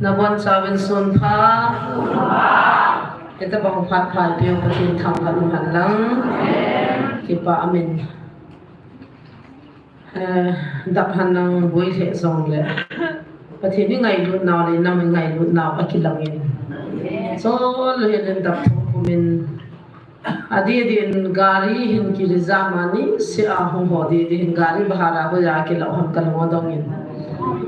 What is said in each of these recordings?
Nabon sawin sun pha ita bang phat phai pio pathin tham kan han lang kipa amin dap han nang boi the song le pathin ni ngai lut naw le nam ngai lut naw akilangin so le len dap min adi din gari hin ki zamani se a hong ho di din gari bahara ho ya ke law han kan ngodongin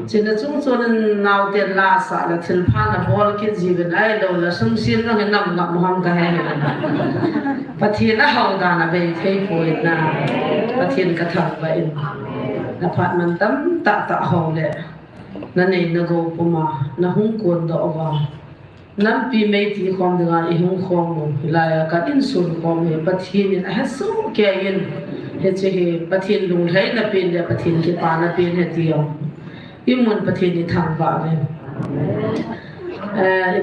China chung chuan naw te la sa la thil phan a bol ki jiben ai lo la sum sin no nam ngam hom ka he pathian a hau da na be thei poi na pathian ka thak ba in na phat man tam ta ho le na nei na go puma na hung kon do wa nam pi me ti khom da i hung khom la ka in sun khom he pathian a ha so ke in he che he pathian lung hai na pin le pathian ki pa na pin he ti imun pathin thang ba le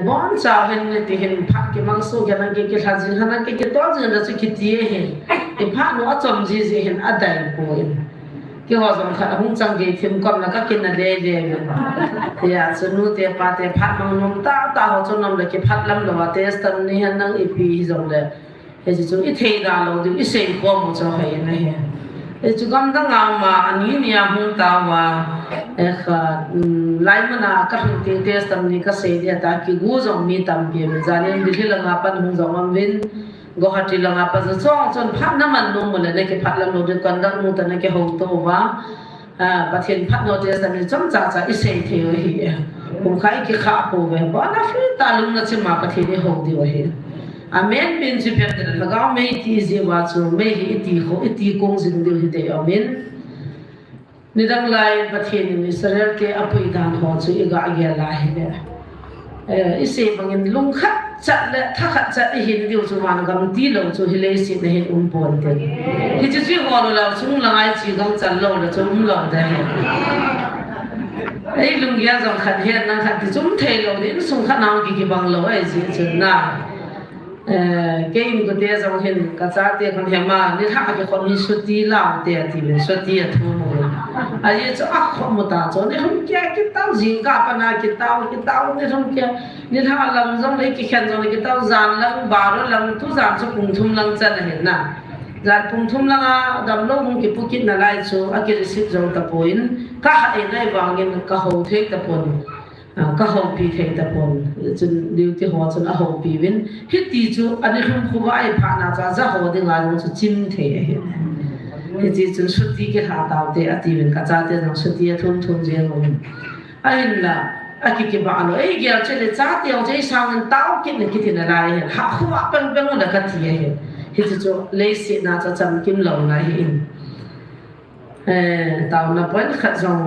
bon cha hen ti hen phat ke mang so gan ke thajin hanan ke to jin da chi ti hen e pha no achom ji ji hen adai ko ke ho jong kha hung chang ge thim kom na ka kin na le le ya chunu te pa te phat mang nom ta ho chunom le ke phat lam lo wa test tam ni han nang ipi jong le he ji chu i thei da lo du i sei ko mo cho hai na he e chu gam da nga ma ani ni a hung ta wa lai mana ka hin ting test tam ni ka sei dia ta ki gu jong mi tam pi me janin bi thil nga pan hung jong am win go hati la nga pa chong chon phat na man no mo le ne ke phat lam no de kan da mu ta ne ke ho to wa pathian phat no test tam ni chom cha cha i sei the hi kum khai ki kha po ve ba na fri ta lung na chi ma pathian ni ho di wa hi amen pin chi pe de la ga me ti ji wa chu me hi ti ho ti kong jing de hi de amen nidang lai pathin ni sarer ke apui dan ho chu iga ge la hi le ise bangin lung khat chat le tha khat chat hi diu chu man gam ti lo chu hi le si ne hin pon te hi chu chi ho lo la chung la ngai chi gam chan lo la chu lo da he ai lung ya jong khat he nang khat ti chum the lo din sung khat nang ki bang lo ai ji chu na game ko te jong hin ka cha te khon he ma ni tha ke khon ni su ti la te ti le su ti a thu mo ai cho a khom mo ta cho ni hom kya ki tao jing ka pa na ki tao ni hom kya ni tha lam jong le ki khan jong le ki tao jan lang ba ro lang tu jan chu pung thum lang chan he na jan pung thum lang a dam lo hum ki pukit na lai chu a ki receipt jong ta poin ka ha e nai wangin ka ho the ta pon ka ho pi the ta pon chun liu ti ho chun a ho pi win hi ti chu ani hum khu ba ai pha na cha za ho de nga chu chim the he he ji chun suti ke ha taw te ati win ka cha te jong suti a thum thum je mo ai la a ki ke ba lo ei ge che le cha te o je sang an taw ki ne ki ti na lai ha khu ba pen pen mo da ka ti he he ji chu le si na cha cham kim lo na hi tao na point khat jong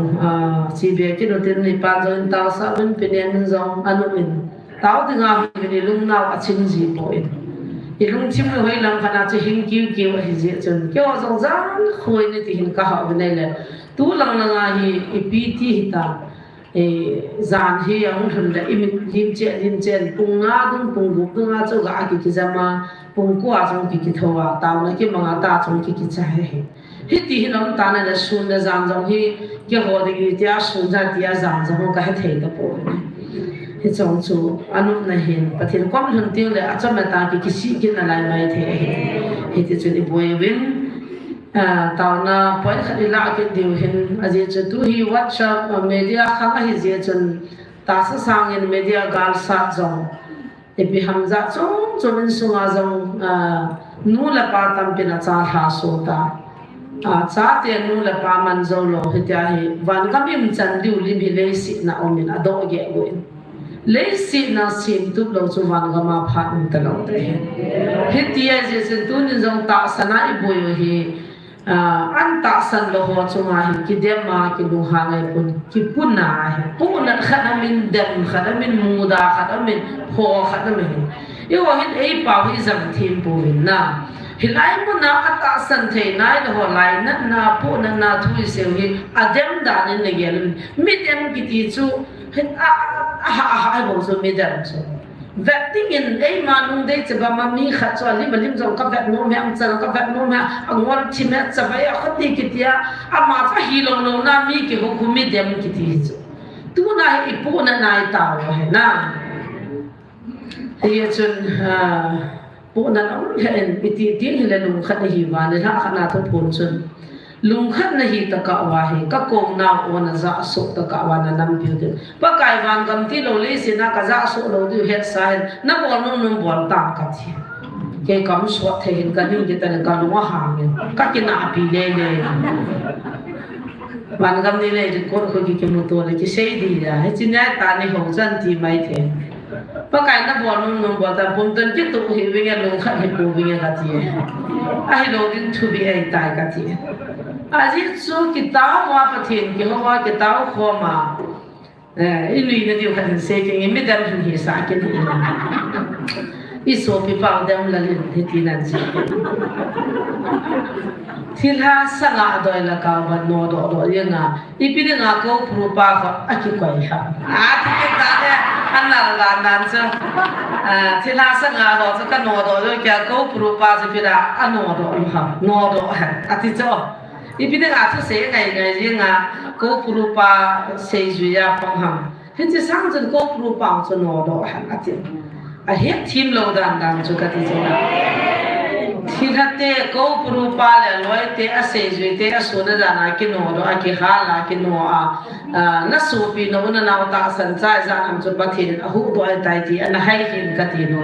chi be ki no tin ni pa jong tao sa ben pinen jong anu in tao ti nga ni lung nau a ching ji po in i lung chim lo hoi lam khana chi hing kiu kiu hi je chun kyo jong jan khoi ni ti hin ka ha ne le tu lang na nga hi i pi ti hi ta zan hi ang thun le im lim chen pung nga dun pung gu tu nga chu ga ki jama pung ko a jong ki thowa tao na ki manga ta jong ki cha he hi ti hi lam ta na la sun la zam jong hi ke ho de ki tia sun ja tia zam jong ka he thei ta po hi chong chu anu na hin pathin kom hun ti le a chama ta ki si ki na lai mai the hi ti chu ni boy win tao na point khali la ke diu hin a je chu tu hi whatsapp media kha hi je chun ta sa sang in media gal sa jong e pi hamza chung chumin sunga jong nu la pa tam pina cha ha so ta cha te nu la pa man zo lo hi ta hi van kam im chan diu lim hi le si na omin ado ge goin le si na sim tu lo chu van ga ma pha in ta lo te hi ti ya je se tu ni jong ta sana i boy hi an ta san lo ho chu ma hi ki de ma ki lu ha ngai pun ki pun na hi pu na khana min dem khana min mu da khana min pho khana min yo hin ei pa hi zam thim pu na hilai mo na ata san the nai ho lai na pu na thui se hi adem da ni ne gel mi dem ki ti chu hin a bo so mi dem so vetting in ei manung de chaba ma mi kha cho li balim jong ka vet no me am chan ka vet no me angwal chi me chaba ya khati ki tia ama fa hi lo na mi ki ho khu mi dem ki ti chu tu na ipu na nai tao he na thì chun bộ na ông hiện bị tiếng hiện là lùng khát hi và nên hạ khát na thôn phun chun lùng khát na hi ta cả wa hi các công nào ôn za số ta cả wa na nam biểu được ba cái van cầm ti lâu lấy xin na cả za số lâu được hết sai na bộ nung bộ tạm cả thi cái cầm số thể hiện cái những cái tên cái lùng hàng các cái na bị lê bạn cầm đi lấy được con khơi cái mô tô lấy cái xe đi ra hết chín nhát ta này hồng dân thì mấy thế ba cái nó bỏ nung bỏ ta bông tân tiếp tục hiểu về cái lùng khát hiểu về cái gì ai lâu đến thu bị ai tài cái gì ai số cái táo hoa phát hiện cái hoa cái táo hoa mà cái lùi nó điều khiển xe cái em biết đem hình hiện sáng cái gì ít số bị bao đem là liền thế thì làm gì thì là sang ngã đôi là cao và nô độ yên à ít biết ngã câu pru pa có cái quậy ha thì cái ta đấy anh là đàn chứ thì là sang ngã độ cái nô độ rồi cái câu pru pa thì biết là anh nô độ thì cho ít biết ngã thứ sẽ ngày riêng à câu pru pa sẽ duy ya phong ham hết chỉ sang chân câu pru pa cho nô độ thì hết team lâu đàn cho cái gì thì là thế câu pru pa là nói thế sẽ duy thế số nó là cái nô độ cái hala cái nô nó số pi nó nào ta sản xuất ra làm cho bắt hiện hữu đôi tai thì anh hay hiện cái gì nó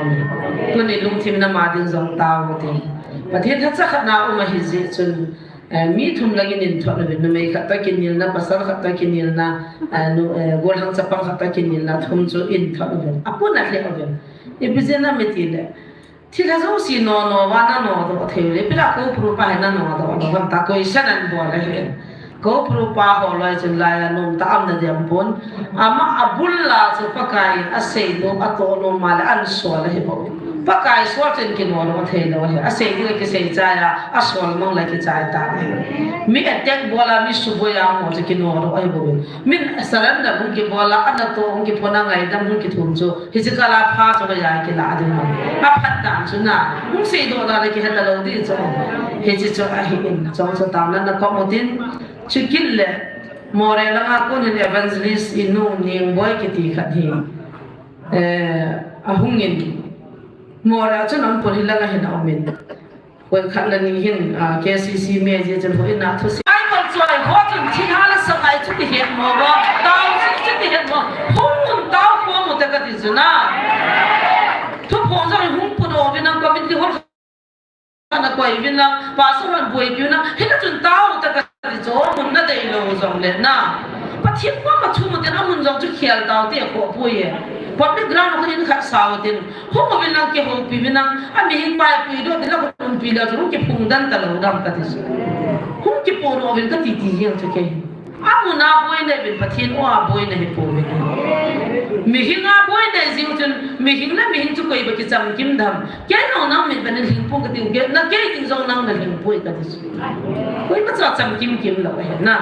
tôi nên lung team nó mà đến dòng tàu thì bắt hiện hết chắc nào mà hiện gì chun mi thum lagi nin thọ nó nó mấy khát cái nhiều na pasal khát cái nhiều na gol hang sapang khát cái nhiều na thum cho in thọ nó apu na le oven e bizena metile thì là dấu xì nó và nó đó thế đấy bây giờ cô pru pa nó đó nó vẫn ta coi xem anh bỏ lại cô pru pa họ lại chân lại là nôm ta âm là điểm bốn ama abulla cho pakai asay no ato no mal an so là hết bộ pakai so trên cái nó thế đó hết asay đi cái say trái à asol mong lại cái trái ta mi attack bola mi suboya mo cho cái nó đó ai bộ min salam da bung cái bola anh to bung cái phona ngai dam bung cái thum cho cái là pha cho cái cái là đi mà phát đam cho na bung say đó là cái hết lâu đi cho cái cho ai hình cho tao nó có một tin chukil le more la nga ko ni evangelist inu ning boy kiti khat hi ahungin more cha nam poli la nga hin amin ko khat la ni hin KCC me je chen ho ina thu ai mal choi ho chun thi hala sakai chu ti het mo ba taw chu ti het mo hung taw ko mo ta ka ti zuna thu phong sa hung pu do vinang committee hol na koi vinang pasoran boy piu na hin chun taw ta chỗ muốn nó đầy lâu rồi lên na, bắt thiên quá mà chú một tiếng ông muốn giống chú khéo tao thì có bùi, bắt cái ground nó đi khát sao thì, hôm mà bên nào cái hôm pi bên nào, anh mình bài pi đó thì nó còn pi là chúng cái phùng đan ta lâu đam ta thì, hôm cái phùng nó bên cái tì tì riêng cho cái, anh muốn nào bùi này bên bắt thiên oa bùi này bùi bên mình nào bùi này riêng chân, mình là mình chú coi bác cái chăm kim đam, cái nào mình bên này hình phùng cái tiêu cái, nó cái tiếng giống nào là hình bùi cái thì કોઈ બચા ચમકીમ કેમ લવે ના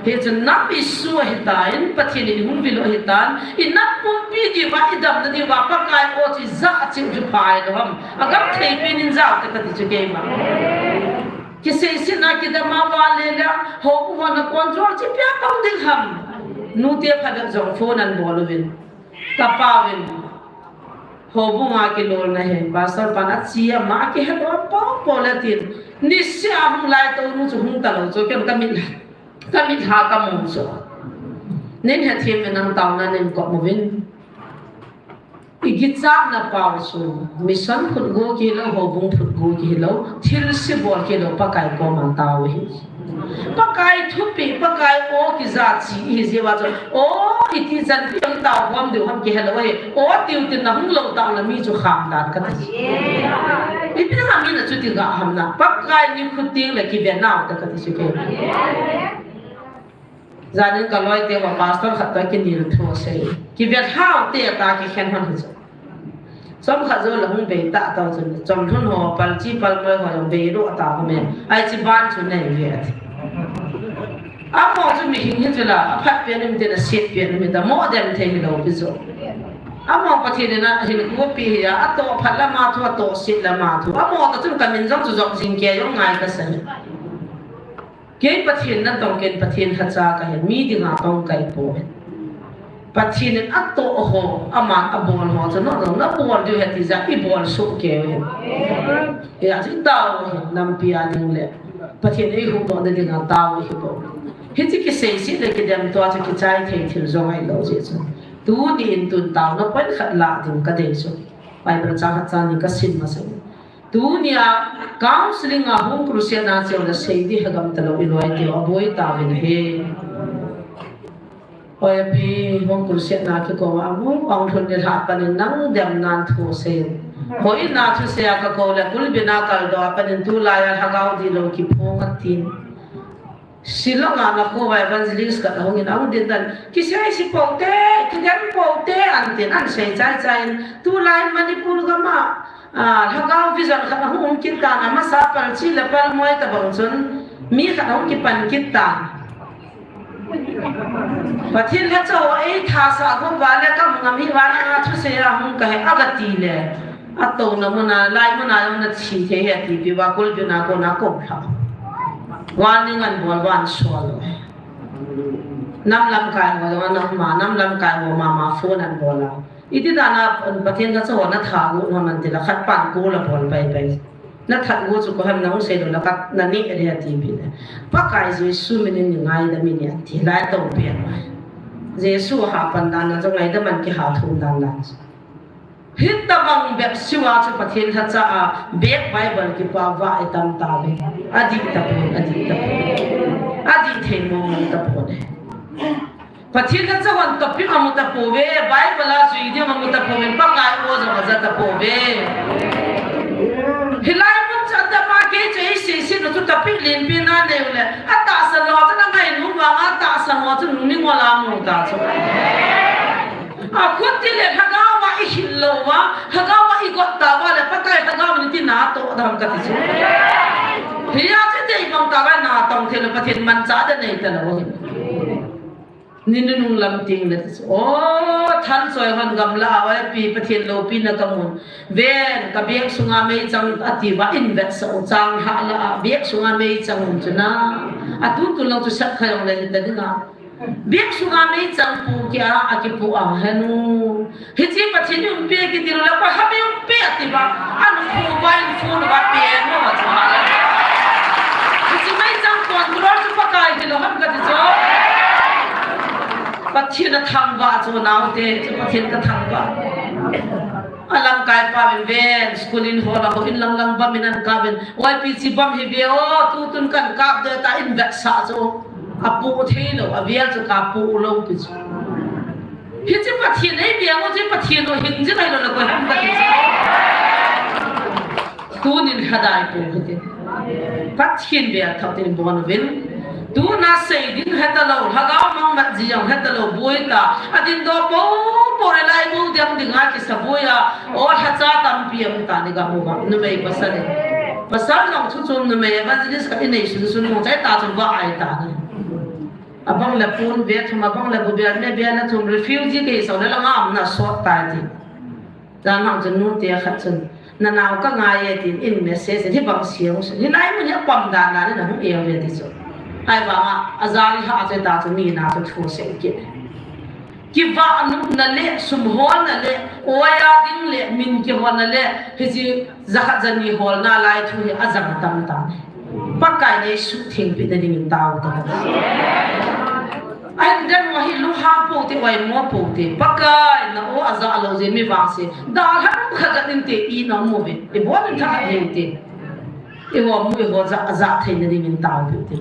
he chen na bi su hitain pathin ni hum vilo hitan inap pum pi di wa idam na di wa pa kai o chi za chim ju pai do ham agam thei pin in za ta ka ti chu ke ma ki se sin na ki da ma wa le la ho ku wa na control chi pya pang ding ham nu te phad jong phone an bolovin ka pawin ho bu ma ki lol na he basar pana chia ma ki he do pa polatin nisya hung lai to nu chu hung ta lo cho kem kamit ha ka mong so nen ha thiem nang taw na nen ko mo vin igitsa na paw so mission khut go ki lo ho bung phut go ki lo thil si bol ki lo pa kai ko man taw hi pa kai thupi pa kai o ki za chi hi je wa cho o iti jan piang taw hom de hom ki hello he o tiu tin na hung lo taw la mi chu kham dan ka ti ipi na mi na chu ti ga ham na pa kai ni khut ting la ki ve naw ta ka ti su ke zanin ka loi te wa pastor khat ta ki ni tho se ki ve hao te ta ki khen hon hu som kha zo la hung be ta taw chun chom thun ho pal chi pal moi ho be ro ta ko me ai chi ban chu nei ve a mo chu mi hin chu la phat pe nim te na set pe nim ta mo dem the hi lo bi zo a mo pa thi na hin ko pi ya a to phat la ma thu to sit la ma thu a mo ta chun ka min jong chu jong jing ke yong ngai ka san ke pathin na tong ken pathin ha cha ka he mi di nga tong kai po Pathin at to ho aman abol ho so no na bol do heti za I bol so ke he ya si taw nam pia ding le pathin ei hu do de na taw hi bo hiti ki sei si le ke dem to a ki chai thei thil zo ai lo je so tu ni in tun taw no pan khat la ding ka de so pai bra cha khat cha ni ka sin ma so tu nia counseling a hum crucial na che la sei di hagam talo I loi ti aboi ta vin he oi pi hom kursiat na ki ko amu ang thun ni hat panin nang dem nan thu se hoi na thu se ka ko la kul bina kal do panin tu la ya hagau di lo ki phong atin silonga na ko vai evangelist ka hong in ang din dan ki sai si pote ki dem pote an tin an sei chai chai tu lai manipur ga ma hagau vision ka hong ki ta na ma sa pal chi la pal moi ta bang chun mi ka hong ki pan ki ta Pathin la chaw ei tha sa ko ba le kam ngam hi wa na thu se ya hum ka he agati le ato na mona lai mona na chi the he ti bi wa kul ju na ko tha wan ni ngan bol wan swal nam lam kai wa nam ma nam lam kai wa ma phone an bola iti da na pathin la chaw na tha go man ti la khat pan ko la bol bai na that go chu ko ham na se do la kat na ni area ti bi ne pa kai jesu min ni ngai da min ya ti lai to pe jesu ha pan dan na jong lai da man ki ha thum dan lan hit ta bang be siwa chu pathin tha cha a bek bible ki pa wa itam ta be adi ta adi the mo ta po ne pathin tha cha wan to pi amu ta po ve bible la su idi amu ta po ve pa kai o za ta po ve hilai mun chanda ma ke chei si no tu tapik lin pi na ne ule ata sa lo ta na ngai nu wa ata sa mo tu ni ngo la mu ta so a khut ti le thaga wa I hillo wa thaga wa I got ta wa le patai thaga wa ni ti na to dam ka ti so hiya che te bang ta wa na tong the le pathin man cha da nei ta lo Ninu lam ting le o than soi han gam la wa pi pathin lo pi na kamun ven ka biak sunga me chang ati wa invest so chang ha la biak sunga me chang chuna atu tu lo tu sak khayong le da dina biak sunga me chang pu kya ati pu a hanu hichi pathin um pe ki diru la pa ha me um pe ati ba an fu wa pe no wa cha hichi me chang kon gro chu pa kai ki lo ham ka ti so Pathin thang wa chu nau te pathin ka thang wa alam kai pa ven school in hola ho in lang ba minan ka ven YPC bam hi be o tu tun kan kap de ta in vek sa chu apu the lo avial chu ka pu lo pi chu hi chi pathin ei be ngo chi pathin no hin ji kai lo ko ham ka ti tu nin hadai pu ke pathin be thau tin bon ven tu na sei din heta lo hagao mang mat ji yang heta lo boi ta adin do po re lai bu diam dinga ki saboya o hacha tam piam ta ni ga mu ba nu mei pasal long chu chu nu mei evangelist ka inei su sun mo chai ta chu ba ai ta ni abang la pun ve thuma bang la bu be ne be na thum refugee ke so la ngam na so ta ti dan hang chen nu te khat chen na naw ka nga ye tin in message hi bang siang su hi lai mu ya pam da na ni na hu e ve ti so ai ba azali ha che ta chu mi na chu se ki va anu na le sum hol na le oya ding le min ki hol na le hi zakhat jani hol na lai thu hi azam tam ta pakai ne su thing pi da ding taw ta ai dan wa hi lu ha po te wai mo po te pakai na o aza lo je mi wa se da han kha ga din te I na mo be e bo din tha he te e ho mu e ho za thai na ding taw te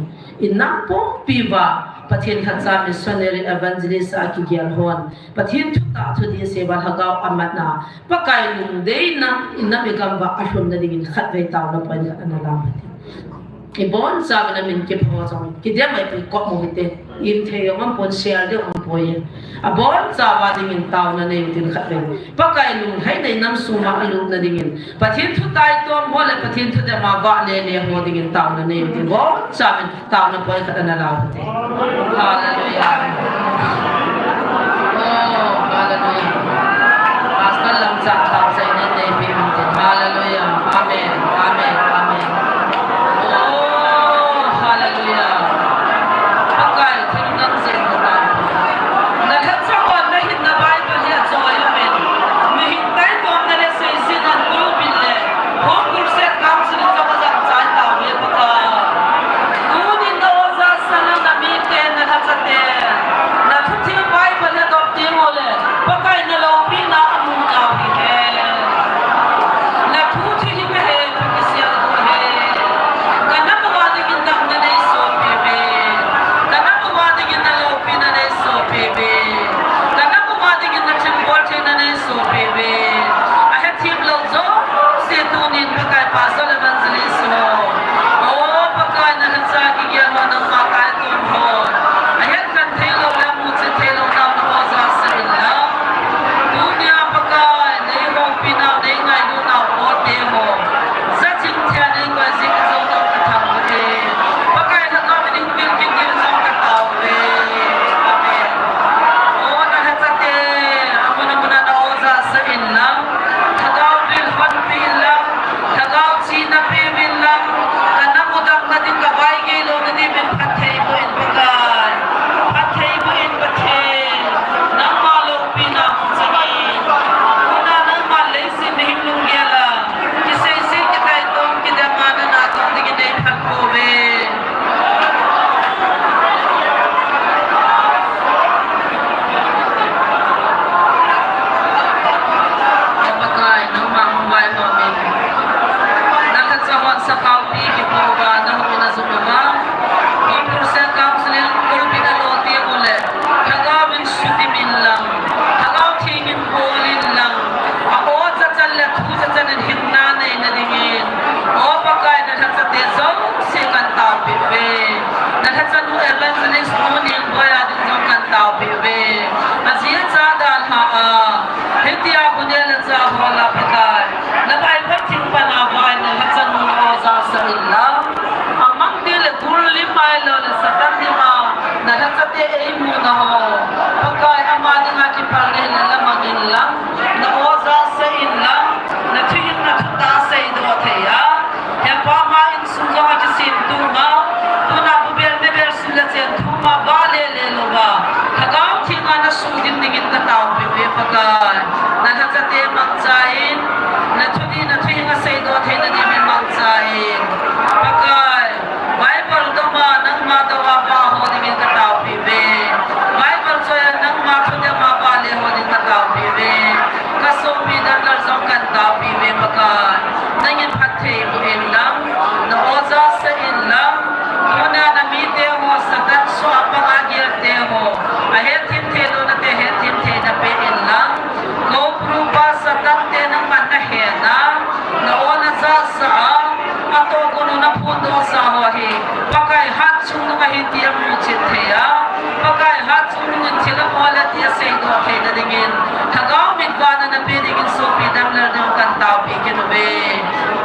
in na po pi wa pathin khatsa missionary evangelist a ki gyal hon pathin thu ta thu di se ba hagaw amat na pakai lung de na inna me kam ba ashun na ding khat ve taw na pa na na la ke bon sa na min ke pho chong ki de mai pi ko mo hite in the yong am pon share de am poye a bon sa ba ding taw na ne tin khat ve pakai lung hai nei nam su ma alu na ding pathin thu tai to mo le pathin thu de ma ba le le ho ding taw na ne tin bon sa min taw na poye khat na la hallelujah oh hallelujah pastor lam cha taw sai ne ne pi min tin hallelujah amen amen amen hallelujah pakai thing nang se ko ta na hat sa on na na chate mang chain na chudi na thui nga sei do theina ni min mang chain pakai Bible do ma nang ma do wa pa ho ni min ka tau pi ve Bible so ya nang ma thu de ma pa le ho ni ka tau pi ve ka so mi dan lar song kan tau pi ve pakai nang in phat thei bu en lam na oza sa in lam Muna na mi te ho sa dat so apang agir te ho a he tim te lo na te he tim te na pe in lam go prupa sa dat te nang man na he na ona za sa ato kono na pundo sa ho hi pakai hat chung na hi tiam mu chit the ya pakai hat chung ngun chila mola tia sei do the na dingin thagao mit ba na pe dingin so pi dam lar dam kan tau pi ke no be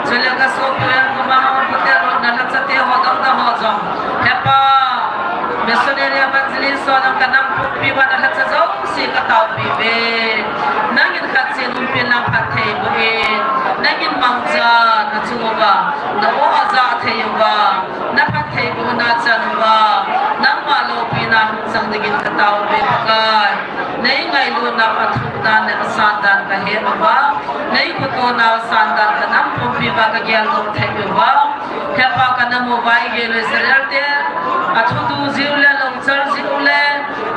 chela ka so pi an ko ma ha pate ro na la chate ho dam da ho jam hepa missionary evangelist so nam kanam pi ba na la cha zo si ka tau pi be nangin khat se num pi na phat thei bo e nangin mang cha na chu ba na o aza thei ba na phat thei bo na chan ba nang ma lo pi na sang dingin ka tau be ka nei ngai lu na pathu dan na san dan ka he ba nei ko to na san dan ka nam pum pi ba ka gyal do thei ba hepa ka na mo bai ge le seral te athu du ziule long char ziule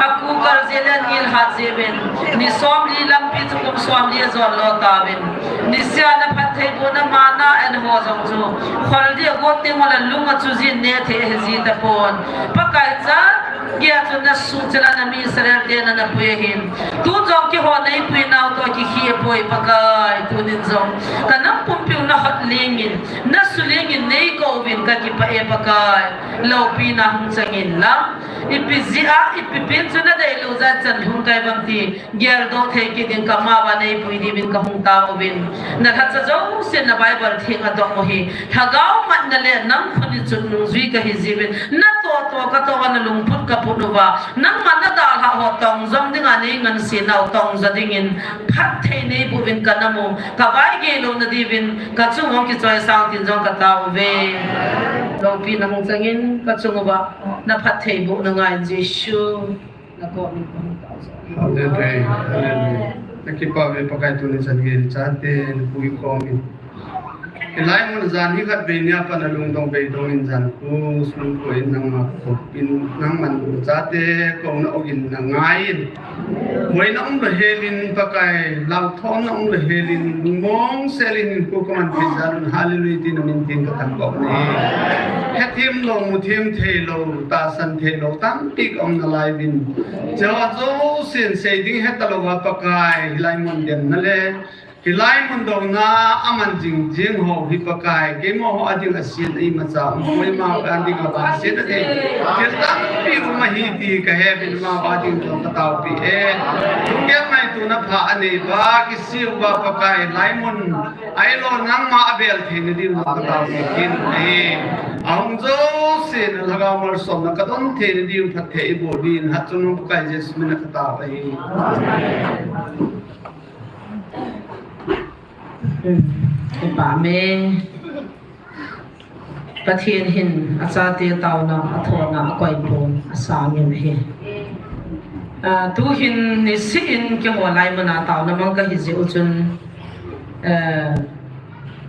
aku kar zele nil hat zeben ni som li lam pi chu kum som li zo lo ta ben ni sia na phat thei bo na mana en ho jong chu khol di go te mo la lunga chu zin ne the he zi ta pon pakai cha gya chu na su chela na mi seral te na pu hin tu jong ki ho nei pu nau to ki khi poi pakai tu nin jong ka nam pum pi na hot lingin na su lingin nei ko vin ka ki pa e pakai lo pi na hung changin la ipi zia ipi pin chu na dei lo za chan hung kai bang ti gyal do the ki din ka ma ba nei pui di bin ka hung ta o bin na kha cha zo se na Bible thing a dong mo hi thagao mat na le nam khuni chun nu zui ka hi jibin na to ka to na lung phut ka phut ba nang man na dal ha ho tong zong ding ani ngan si nau tong za ding in phat thei nei bu bin ka namu ka vai ge lo na di bin ka chu ngom ki choi sang tin jong ka ta ve lo pi na hung changin ka chu ba na phat thei bu na ngai Jesu na ko ni ko ta so hallelujah nakipa ve pakai tu ni sangil chate pui ko mi Ilai mo zan hi khat be nya pa na lung dong be dong in zan ku sun ko in nang ma ko pin nang man chate ko na ogin na ngai moi na ong le helin pakai lau thon na ong le helin mong selin ko ko man pin zan hallelujah tin min tin ka tam ko ni hetim lo mu thim the lo ta san the lo tam pik ong na lai bin jawa zo sin sei ding het lo wa pakai ilai mon dem na le Hilai mundo na aman jing jing ho hipakai ke mo ho ading asin ai macha moi ma anding ba se de ke tam pi ma hi ti ka he bin ma ba ding to ka taw pi e ke mai tu na pha ani ba ki siu ba pakai lai mun ai lo nang ma abel thi ni di ma ka taw pi kin e ang zo se na laga mar som na ka don the ni di phat the i bo din ha chun pakai jes min ka taw ai bà mẹ bà thiên hình cha tia tàu na thọ na quay bồn sáng như thế tu hình ni sin cái hồ lại mà na tàu na mang cái hình dịu chân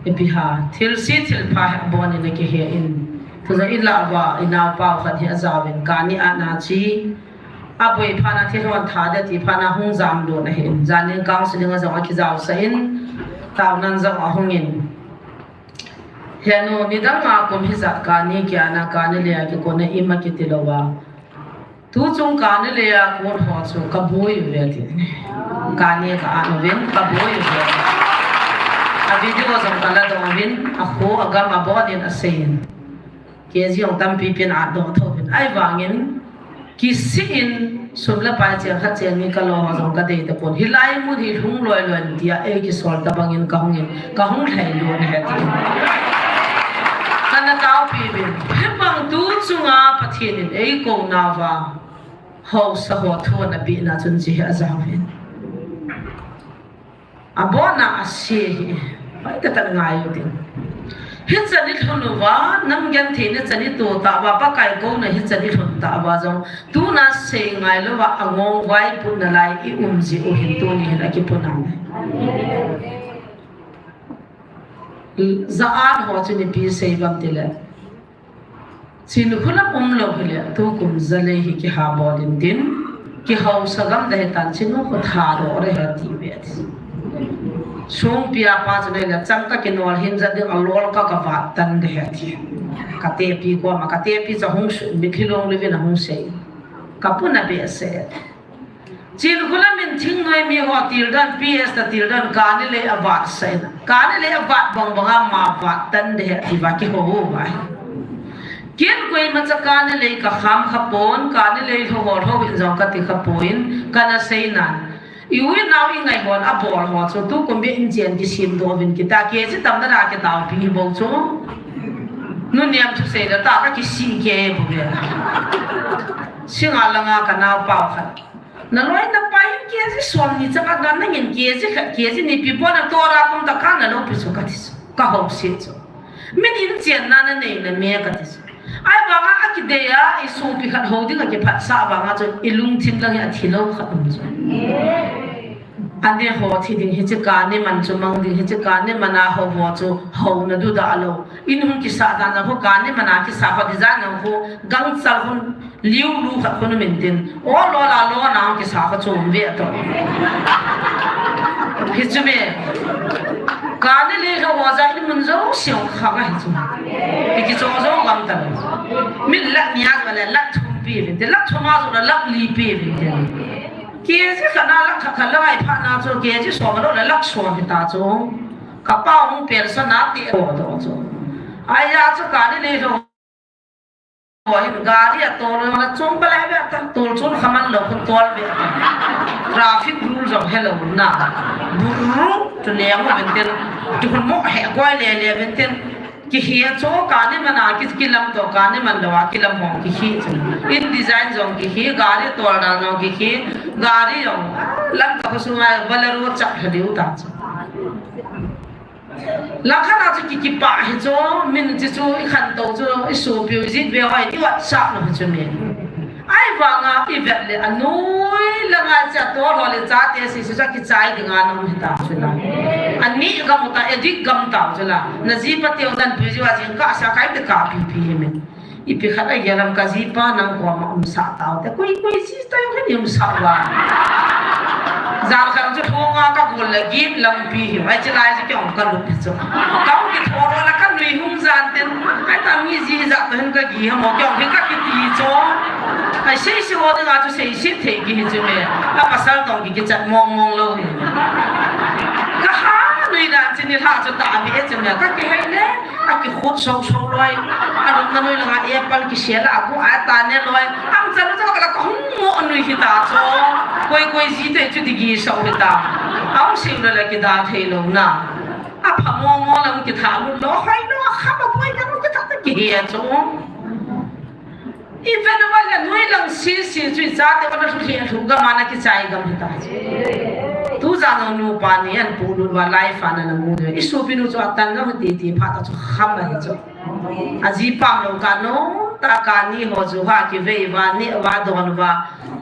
epiha thil si thil pha bon in cái hệ in tu ra in la wa in nào bao khát hệ giao bên cani ana chi aboi pha na thil hoàn thà để ti pha na hung zam do na hin zanin kang sin nga zong ki giao sa in tao nan zong a hungin heno ni dang ma kom hi zat ka ni kya na ka ni le ki ko na ima ki tilowa tu chung ka ni le ya ko ho chu ka boi ve ti ka ni ka anu ven ka boi ve a video zong ka la dong vin a kho aga ma bo din a sein ke ji ong tam pi pin a do tho vin ai wangin ki sin sumla pa che kha che mi ka lo ha jong ka de te pon hilai mu hi hung loi loi dia e ki sol ta bangin ka hung thai lo ne ha ti kana tao pi bin bang tu chunga pathin in ei ko na wa ho sa ho tho na bi na chun chi a za vin abona a se hi pai ta ta ngai tin hit chani thunuwa nam gen thine chani tu ta wa pa kai ko na hit chani thun ta wa jong tu na se ngai lo wa angong wai pu na lai I umji o hin tu ni na ki puna zaan ho chani pi sei bam tile Chinkholam lo hile tu kum zale hi ki ha bodin din ki hau sagam da tan chinu ko tha ro re ha ti be sung pia pa chane la chang ta ke nol hin za de alol ka ka va tan de ha ti ka te pi ko ma ka te pi cha hung su bi khilong le na hung se ka puna be se Chinkholam min thing noi mi ho til dan ps ta til dan ka ni le avat se na ka ni le avat bang banga ma va tan de ha ti ba ki ho ba Kian koi macaka ni le ka kham khapon ka ni le ho ho in jong ka ti khapoin kana sei nan iwi naw I ngai hon a bol ho so tu kombe in jen ki sim do vin ki ta ke chi tam na ra ke taw pi bo cho nu niam chu sei da ta ka ki si ke bu be singa langa ka naw pau khat na loi na pai ke ji som ni cha ka na ngin ke ji khat ke ji ni pi bo na to ra kum ta ka na lo pi so ka ti ka ho si cho min in jen na na nei na me ka ti ai banga akideya isu pi khat hoding ke phat sa banga cho ilung thim lang ya thilo khat cho ande ho thi ding he ka ne man chu mang ding he ka ne mana ho ho chu ho na du da lo in hum ki sa da na ho ka ne mana ki sa fa di za na ho gang sa hun liu lu khat ko no men tin o lo la lo na ki sa fa chu ve to he chu me ka ne le ho wa za ni mun zo xiong kha ga he chu ki zo zo gam ta min la nya ga la thum pi de la thuma zo la li pi de kia chứ khả năng lắc khả năng ai phát na cho kia chứ số mà đó là lắc số thì ta cho cả bao ông bèn sân nát tiền của đó cho ai ra cho cả đi rồi rồi gà đi à tôi là trốn bên này vậy tôi trốn khăm ăn lẩu con tôi vậy traffic rules of hello na buru cho lẹ mà bên tiền cho con mỏ hẹ quay lẹ lẹ bên tiền ki hiya cho ka ni mana ki lam to ka ni man lawa ki lam hong ki hi in design jong ki hi gari to na no ki hi gari jong lam ka su ma balaro chak hadiu ta la khana chu ki pa hi cho min chi chu I khan to chu I su piu jit ve ai ti wat sa no chu me ai wanga I vet le anoi la nga cha to ho le cha te si sa ki chai dinga no mi ta chu la ani ga mu ta edik gam ta chu la na ji pa te dan pi ji wa ji ka sa kai te ka pi pi me I pi khana yalam ka ji pa nang ko ma sa ta te koi si ta yo ni sa wa zan khang chu thonga ka gol la gip lam pi hi ai chi lai ji kyong ka lu pi chu ka ki thoro la ka nui hum zan ten ai ta mi ji za to hen ka gi ha mo kyong hi ka ki ti cho ai sei si ho de ga chu sei si the gi hi chu me la pa sal tong ki chat mong mong lo ka ha nui da chi ni ha chu ta bi e chu me ka ki hai le a ki khot so so loi a ro na nui la ga apple ki se la ku a ta ne loi am cha lu cha ka la ko hum mo nui hi ta cho koi ji te chu di gi so hi ta au sim la ki da thei lo na a pha mo mo lam ki tha lu lo hai lo kha ba poi ka lu ki tha ta ki he cho even wala noi lang si chui cha te wala thu he thu ga mana ki chai gam hi ta tu za no nu pa ni an pu lu wa life ana na mu de isu pinu cho atan na ti ti pha ta cho kham ma hi cho aji pam lo ka no ta ka ni ho ju ha ki ve wa ni wa don wa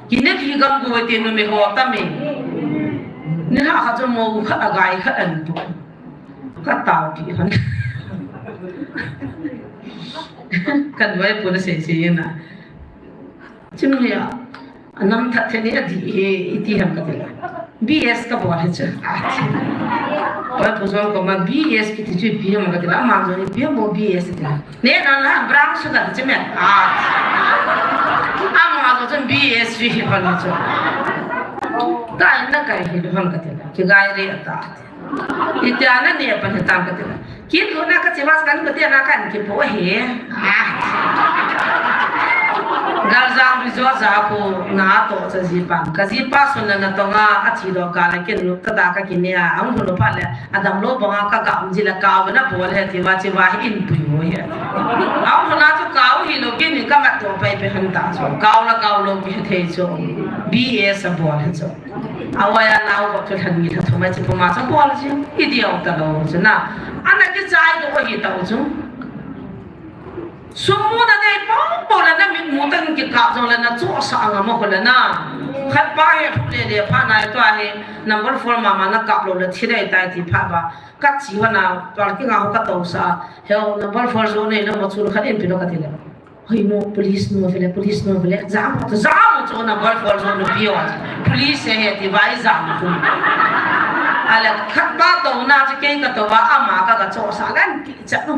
ki ne ki gam go te no me ho ta me ni ha kha cho mo kha agai kha an tu ka tao pi han kan vai pu na se na chim ya anam tha the ni adi iti ham ka tela BS ka bo ha cha oi pu zo ko ma BS ki ti ju pi ham ka tela ma zo ni pi mo BS tela ne na na brang su da chim ya ma zo chen BS fi ha na cha ta na kai hi ham ka tela ki gai re ta Itiana ni apa ni tam kata. Kita nak kecewas kan kita nak kan kita he. Garzang rizwa zaku na to sa zipan. Kasi paso na natonga at sido kala kin tata ka kinia ang hulo pala adam lo banga ka ka umjila ka na bol he tiwa tiwa in puyo he. Ang huna to ka hilo kin ka mat to pai pe hanta so ka lo ki the so BS a bol he so. Awaya na ko to than ni to ma chi puma so bol chi idiot ta lo so na ana ki chai do hi ta so. Semua nanti pun na min mutan kita jangan na cuak sang ama kola na. Kat bahaya pulih dia panai tu ahe number 4 mama na kaplo le tirai tai ti phaba. Kat siwa na parking aku kat tahu sa. Heo number 4 zone ni nama curu kat impino kat ile. Hei no police no vele jam tu number 4 zone biyo. Police he ti vai jam tu. Ala kat ba tahu na cakap kat tahu ama kat cuak sangan kicap tu.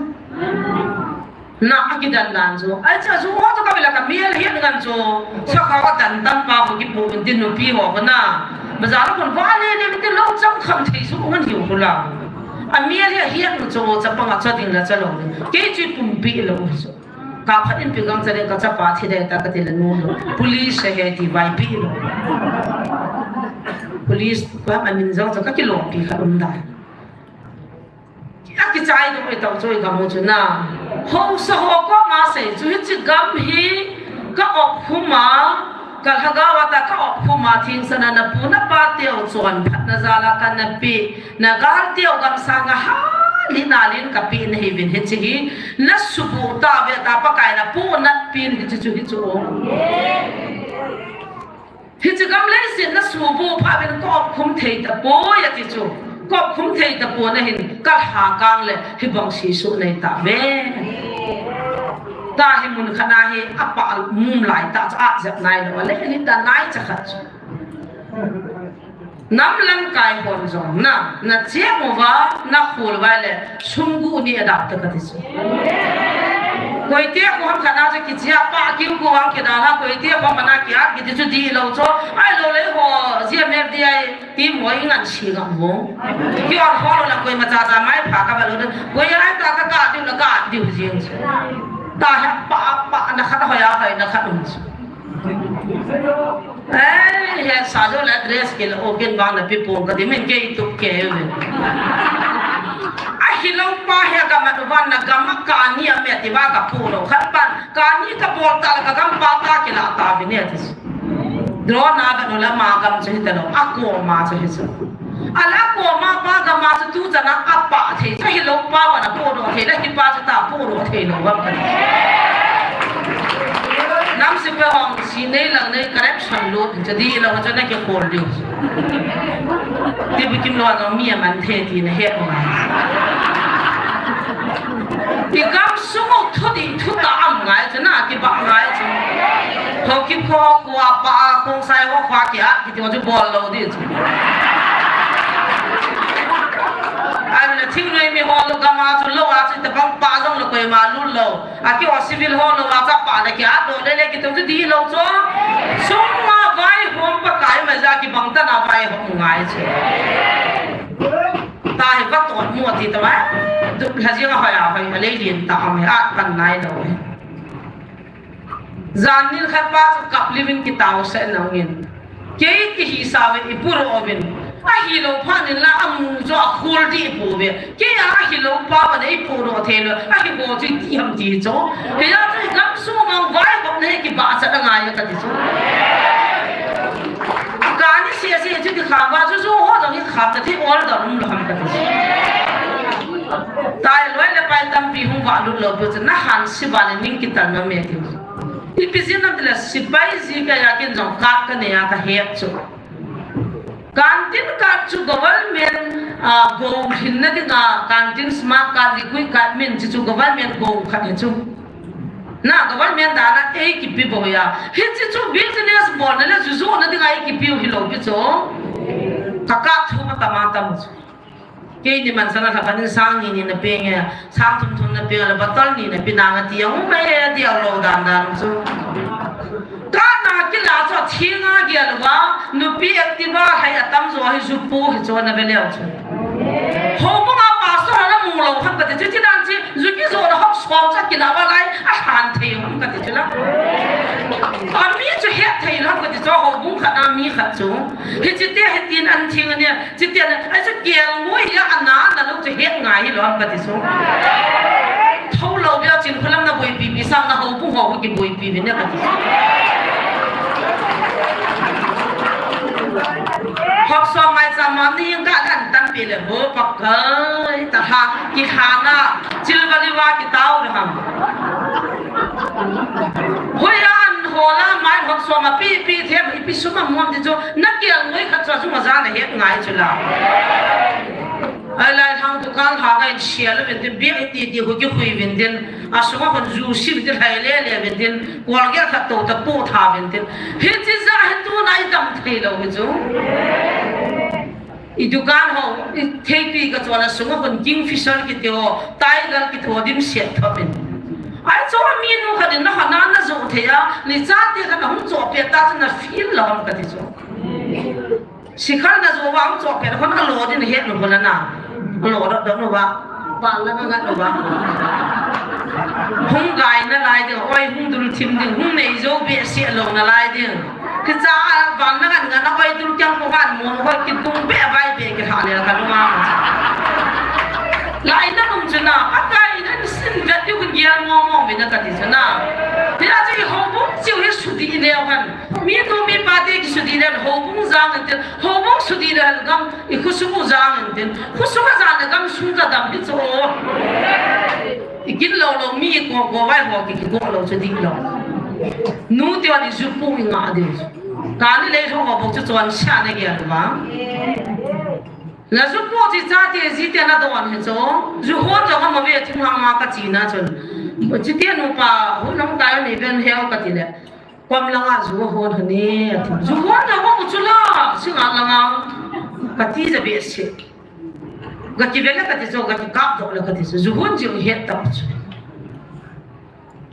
Na akidan dan so ai cha so ho to ka bela ka miel hian ngan so sa ka wa dan tam pa ko ki pu tin no pi ho na bazar kon va le ne tin lo chang kham thei su ngan hiu hula a miel hian so cha pa nga cha ding la cha lo ke chi pum pi lo so ka phatin pi gang cha le ka cha pa thi de ta ka ti la no lo police he ti vai pi lo police pa ma min zong cha ka ki lo pi kha um da aki chai do tau choi ga mo chuna ho sa ho ko ma se chu chi gam hi ka op khuma kal hagawa ta ka op khuma thing sana na puna pa teo chuan phat na zala kan na pi na gar teo gam sanga ha linalin ka pi na hivin he chi na subu ta ve ta pa kai na pu na pin hi chu hi chu hi chi gam le sin na subu pha ben ko op khum thei ta po ya ti chuก็คุ้มเทตะปูนะเห็นก็หากางเลยให้บังสีสุในตาเวตาให้มุนขนาให้อปะมุมหลายตาจะอาจจะนายเลยว่าเล็กนิดแต่นายจะขัดน้ำลังกายคนจงน่ะเจ้ามัวน่ะขู่ไว้เลยชุ่มกูนี่ดับตะกันที่สุดก๋วยเตี๋ยวกูทำขนาดจะกินเจ้าป้ากินกูวางกินอะไรก๋วยเตี๋ยวพอมันน่ากินกินที่สุดดีเราโจ้ไอ้เราเลยหัวGMFDIทีมหัวยังงั้นชี้กับหัวที่อ่อนคอเราละก๋วยมาจ่าไม่ผ่ากับเราเลยก๋วยอะไรตากระกาดดิ้วละกาดดิ้วจริงตาแฮปป้านักขัดหอยอะไรนักขัดอุ้มเอ้ยสาวเลยเดรสกินโอเกนบางนะพี่ปูก็ที่มันเกยตุกเกยเลยไอ้ฮิลป้าเฮกับมันวันนะกับมักการนี่เมียที่ว่ากับปูเราขัดปันการนี่กับปอลตากับกัมปาตากิลาตาวิเนี่ยที่สุดดรอนากันละมากัมเฉยแต่เราอักโกมาเฉยสุดอักโกมาป้ากับมาจะตู้จะนักอัปปะเทไอ้ฮิลป้าวันนะปูเราเทแล้วฮิป้าจะตาปูเราเทเราว่ากันน้ำสิบห้องสีนี้หลังนี้คอร์รัปชันลุดจะดีเราจะได้แค่โคลดิวที่ไปกินร้อนเรามีมันเทตีนะเฮ็ดมาที่กำสู้ทุดีทุตามไงจะน่ากินบ้าไงจะเขาคิดพอกว่าป้าคงใส่ว่าควาเกียร์ที่ว่าจะบอลเราดิไอ้เนี่ยทิ้งเลยมีฮอลลูกมาจุดโลอาจจะบังป้าจงลูกไปมาลุ้นเราอาคิดว่าซิวิลฮอลลูกมาจะป้าเนี่ยกี่อาโดนเลยกี่ตัวจะดีเราจ้ะสมมาไว้ผมประกายมาจากกี่บังตันเอาไว้ผมไงใช่ตาเห็นก็ตรวจมัวทีตัวดูหาเสียงหอยหอยมาเลยเรียนตามให้อากันไหนเราจานนี้แค่ป้าจะกลับลิวินกิตาวเส้นเอาเงินเกี่ยที่ฮิสาวิอีปุโรวินไอ้ฮิโลพานิลาอามูจ้าคูลดีปูเวเกี่ยไอ้ฮิโลป้าวันนี้ปูโรเทลไอ้ฮิโบจีที่ทำดีจ้าเฮียจะกำสู้มังไว้บอกเนี่ยกี่บาทจะได้ไงกันที่สุดการนี้เสียจุดที่ขาดว่าจู่ๆหัวตรงนี้ขาดแต่ที่ออลดอนุ่มหลังกันที่สุดตายร้อยเลยไปตั้มปีหุ่นว่าลุลบจะน่าหันสิบวันนิ่งกิตันมาเมียที่สุดอีพิจิตรนั่นเลยสิบใบสิก็อยากกินจงกัดกันเนี่ยก็เฮียจู่kantin kacu government go hinna dinga kantin smart card likui card men chu government go khat chu na government dana e ki pi boya hi chu business bon le ju na dinga e ki pi hi lo pi chu kaka thu ma tamata mu ke ni man sana ka kan sang ni na pe nge sang thum na pe la batal ni na pinanga tiang me dia lo dan dan chu kana kila cho thinga gel wa nupi activa hai atam zo hi zupu hi cho na beleu chu ho ma pa so na mung lo khan ka chi chi dan chi zuki zo nó học xong ra kia là vào lại hàn thầy không cái gì đó anh mi cho hết thầy lắm cái gì cho họ cũng khát anh mi khát chúng hết chỉ tiếc hết tiền ăn tiền này chỉ tiếc là anh sẽ kia mỗi ya anh là lúc cho hết ngày lắm cái gì xuống thâu lâu bây giờ chính khlam na bồi bì sang na họ cũng họ cái bồi bì bên này cái gì học xong ngày sau mà đi những cái anh tăng bì là vô bạc cái ta ha cái hàng à chỉ là đi qua cái tàu được không hồi anh hồ la mai học xong mà pi thêm pi số mà muốn thì cho nát kia người khác cho chúng mà ra này hết ngày chứ là ai lại thằng tụi con thằng cái xe là bên biết đi hồi cái khuy bên tiền à số mà còn du xí bên tiền hay lẽ bên tiền quan cái khác tổ tập bộ thà bên tiền hết chỉ ra hết tu này đâm thấy đâu cái chú itu kan ho thepi ka chwala sunga kon kingfisher ki teo tiger ki thodim set thapin ai cho mi nu ka din na hana na zo theya li cha te ka hum cho pe ta na feel lom ka ti so sikhal na zo wang cho pe kon a lo din het no kon na lo do no ba ba la na no ba hung gai na lai de oi hung dul thim ding hung nei zo be se lo na lai ding cái cha vàng nó gần gần nó quay tôi chẳng có gan muốn quay cái tung bẹ vai bẹ cái thằng này là cái đúng không lại nó không chừng nào bắt cái nó xin việc tiêu cái gì ngon về nó cái gì chừng nào thì là cái hậu bún chiều hết sụt đi đều gần miếng tôi miếng ba cái sụt đi đều hậu bún giang người tiền hậu bún sụt đi đều gam cái khu súng giang người tiền khu súng giang là gam súng ra đầm hết chỗ cái lâu mi có vai họ cái lâu cho đi lâu nụ tiêu đi giúp phụ ngã đi, cái này lấy cho họ bốc cho toàn xa này kia đúng không? là giúp phụ chỉ cha tiền gì tiền là đồ ăn hết chỗ, giúp hôn cho họ mà về thùng hàng mà cái gì nữa chứ, chỉ tiền nó pa, hôn nó cái này bên heo cái gì đấy, quan lang à giúp hôn hình này, giúp hôn cho họ một chút là, xin ăn lang à, cái gì sẽ bị chết, cái gì về cái gì cho cái cáp cho là cái gì, giúp hôn chịu hết tao.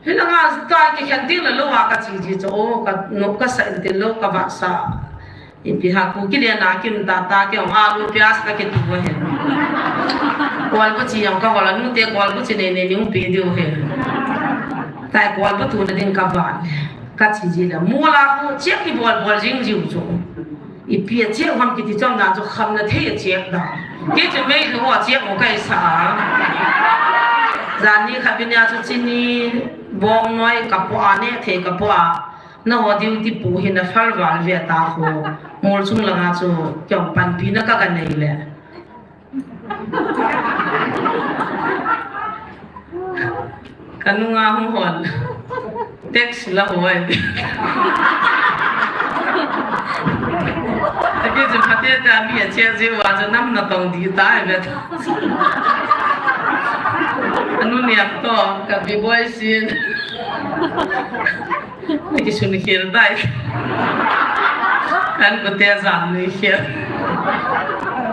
Thế là ngài tại cái hiện tượng là lâu à cái gì cho cái nó cái sản tiền lâu cái vặt sa, thì họ cũng cái này là cái ta cái ông alu pias cái tu vậy, quan cái gì ông cái gọi là nút tiền quan cái gì này những bị điều hết, tại quan cái tu là đến cái vặt, cái gì là mua là cũng chết cái bol riêng riêng cho, ít biết chết hoàng cái trong nào cho khăm là thế chết đó, cái chuyện mấy cái họ chết một cái啥. Zani khabinya chu chini bong noi kapwa ne the kapwa na ho diu ti pu hin na fal wal ve ta ho mol chung langa chu kyong pan pi na ka kan nei le kanunga hong hon text la hoi cái gì phát hiện ra bị chết gì vào cho năm là tổng đi tai về anh niệm to cái bị boy xin cái chuyện kia đây anh có thể giảm này kia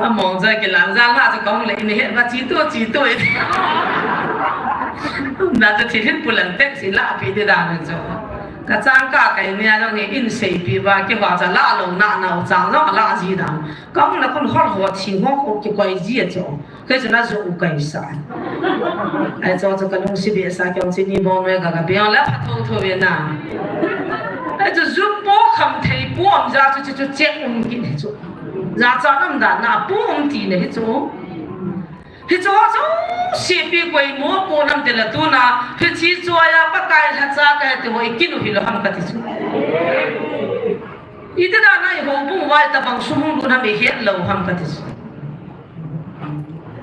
anh mong ra cái làm ra là cho con lấy này hiện và chỉ tôi đã cho hết một lần tết xin lạ bị đi đàn rồi cái trang cả cái này trong cái in xây bị và cái hóa ra lạ lâu nạ nào trang nó lạ gì đó con là con hot hot chỉ ngó cái quay gì vậy cái chuyện là dùng cái啥ai cho cái东西别啥叫这你帮那个别来拍头别呐ai就giúp bố không thấy bố ông ra cho chết ông kia này chỗ ra cho nó đã na bố ông tí này chỗ thì cho xếp bị quay múa bố nằm tiền là tu na thì chỉ cho ya bắt cái thật ra cái thì hội kinh thì là ham cái gì ít đó này hồ bung vai ta bằng sung luôn ham bị hết lâu ham cái gì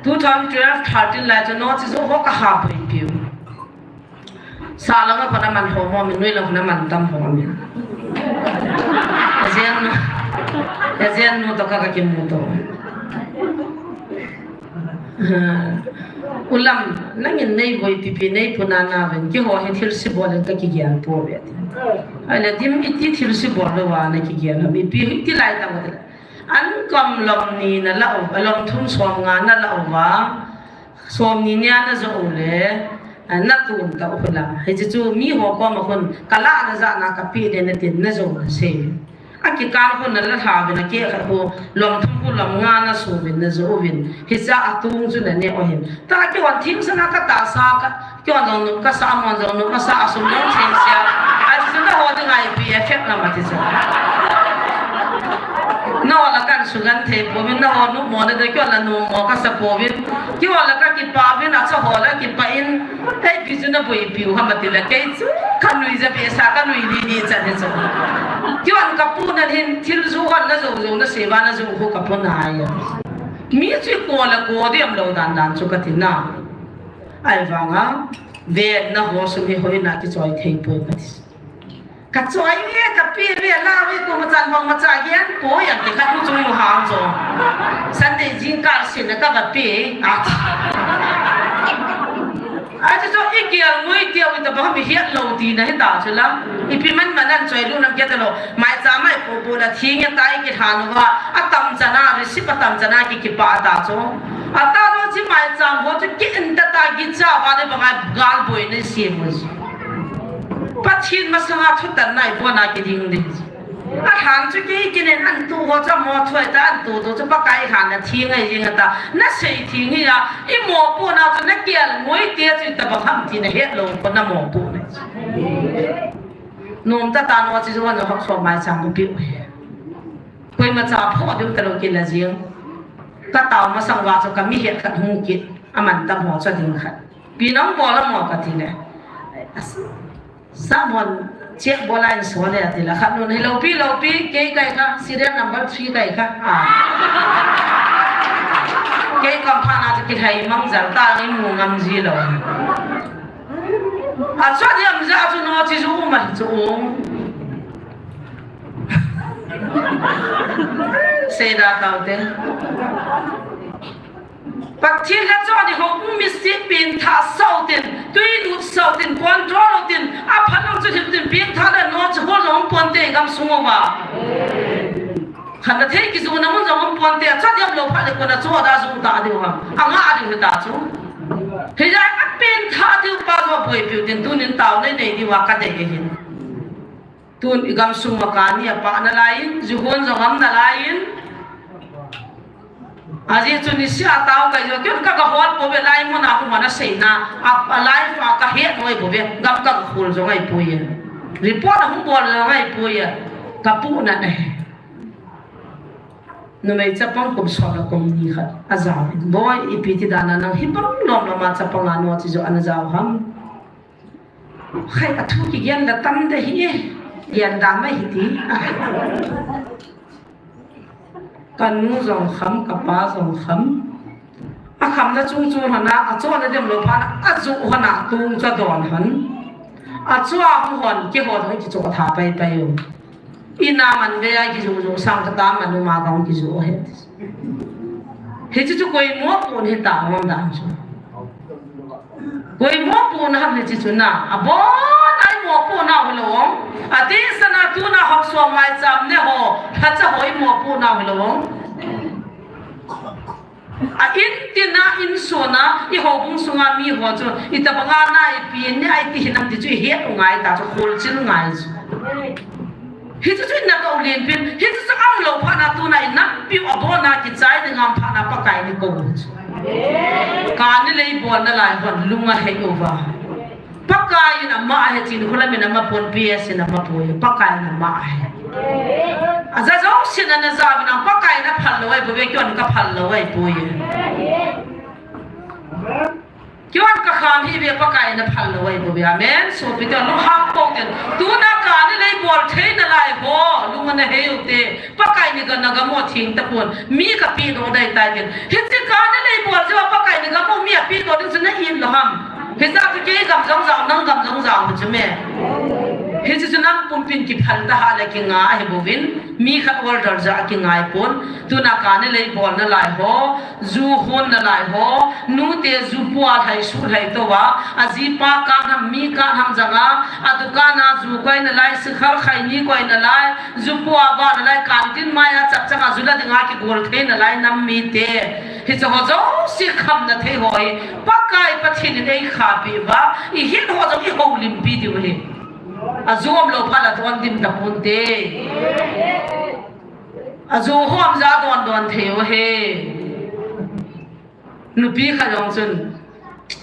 2012 13 là cho nó chỉ số họ cả hai bảy biểu sao là cái phần mình hồ mình nuôi là phần mình tâm hồ mình Azian nó tao cái kim nó ulam nang in nei voi pipi nei punana ven ki ho he thil si bol ka ki gyan po be ala dim iti thil si bol wa na ki gyan mi pi ti lai ta wa an kam lom ni na la lom thum som nga na la wa som ni nya na zo le na tun ta ukula he chu mi ho ko ma khun kala na za na ka pi de na tin na zo se aki kan ko na la ha be na ke kha ko lom thum ko lom nga na so bin na zo bin hi cha atung chu na ne o hin ta ke wan thim sana ka ta sa ka ke wan no ka sa mon zo no ka sa asum no chen sia a chu na ho de ngai bi effect na ma ti sa no la kan su gan the po bin na ho no mo de ke la no mo ka sa po bin ke wa la ka ki pa bin a cha ho la ki pa in ai bi chu na boi pi ha ma ti la ke chu kan lui za pe sa kan lui li cha ne cha ki wan ka pu na hin thil zu han na zo zo na se ba na zo ko ka pu na ya mi chu ko la ko de am lo dan dan chu ka ti na ai va nga ve na ho su mi hoi na ki choi thei po ka ti ka choi ye ka pi ve la we ko ma chan bang ma cha yan ko ya ke ka chu yu hang zo san de jing ka sin na ka ba pi a aja so ikial ngoi tiaw ita ba mi hiat lo ti na hita chula ipi man manan choi lu nam ketalo mai cha mai po po la thing ya tai ki than wa atam chana risi patam chana ki pa ta cho ata ro chi mai cha ho chu ki in ta ta gi cha wa de ba gal boi ne si mo pathin ma sanga thu tan nai po na ki ding de a than chu ki nen an tu ho cha mo thoi ta an tu chu pa kai khan na thing ai jing ta na sei thing hi ya I mo po na chu na kial ngoi te chu ta ba ham ti na het lo ko na mo po ne nom ta ta no chi zo na hok so mai chang bu pi koi ma cha pho de ta lo ki la jing ta taw ma sang wa chu ka mi het khat hung ki aman ta mo cha ding khat pi nong bo la mo ka ti ne sa mon check bola in so le ati la khat no hello pi ke kai ka serial number 3 kai ka ke kam pha na ki thai mang jar ta ni mu ngam ji lo a cha di am za chu no chi zu ma chu se da ta de bác thiên là cho đi học mi sĩ biến thà sâu tiền tuy đủ sâu tiền quan rõ đầu tiền áp hắn ông cho tiền biến thà là nó cho hôn lòng quan tiền gam sung vào hắn là thế cái dù nó muốn dùng quan tiền chắc chắn lâu phải được còn là cho đã dùng ta điều hả anh hạ điều ta chú thì ra áp biến thà điều bao giờ bồi biểu tiền tu nên tàu nên này đi vào cái đấy hiện tu gam sung mà cái này bạn là lại dù hôn dùng âm là lại aje chuni si ataw kai jo kyon ka hol po be lai mo na ko mana sei na ap lai fa ka he noi po be gap ka khul jo ngai po ye report hum bol ngai po ye ka pu na ne no mai chapang kum so la kom ni khat azaw boy ipiti dana nang hipang lom la ma chapang anu chi jo anazaw ham khai athu ki gen da tam de hi yan da mai hi ti kan mu zong kham kapa zong kham a kham na chung chung hana a cho na dem lo pha a zu hana tung cha don han a chua hu hon ki ho thoi ki cho tha pai pai yo ina man ve ai ki zu zu sang ta ta man ma gong ki zu he chu koi mo pon he ta mong dan chu koi mo pon ha he chu na a bo ai mo pon na ho lo a ti sana tu na hok so mai cham ne ho tha cha hoi mo pon na ho lo a in tina in sona I ho bung sunga mi ho chu I ta banga na I pi ne ai ti hinam ti chu he ngai ta chu khol chin ngai chu hi chu na ko len pin hi chu am lo pha na tu na na pi abo na ki chai de ngam pha na pa kai ni ko ka ni lei bon na lai hon lunga he over pakai na ma he chin khula me na ma pon ps na ma po pakai na ma he aza zo sin na za na pakai na phal lo ai bo be kyon ka phal lo ai po ye kyon ka kham hi be pakai na phal lo ai bo be amen so pi to lu ha po ten tu na ka ni lei bol the na lai bo lu ma na he u te pakai ni ga na ga mo thing ta pon mi ka pi do dai tai ten hi ti ka ni lei bol je pakai ni ga mo mi pi do din na in lo ham he za tu ke gam jong jang nang gam jong jang bu me he chu nam pum pin ki phal ta ha la ki nga he bovin mi khat order za ki ngai pon tu na ka ne lei bol na lai ho zu hon na lai ho nu te zu pual hai su hai to wa aji pa ka nam mi ka ham janga adu ka na zu koi na lai si khar khai ni koi na lai zu puwa ba na lai kantin maya chak chak azula dinga ki gol the na lai nam mi te he cho ho zo si kham na the hoi pakai pathin nei kha pi wa I hin ho zo I ho lim pi di we azom lo phala ton dim ta punte azu hom za don theo he nupi kha jong chun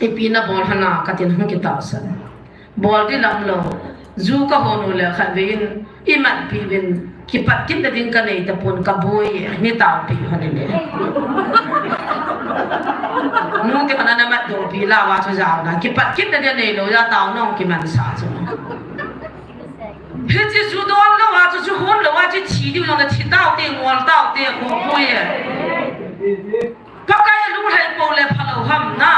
ipina bol hana katin hung ki ta san bol di lam lo zu ka honu le kha vin iman pi vin ki pat kin da din ka nei ta pun ka boi ni taw pi hane le nu ke kana na mat do pi la wa chu jaw na ki pat kin da de nei lo ya taw nong ki man sa chu he ji su don lo wa chu hon lo wa ji ti di yong da ti taw de ngol taw de ko boi pa kai lu hai po le phalo ham na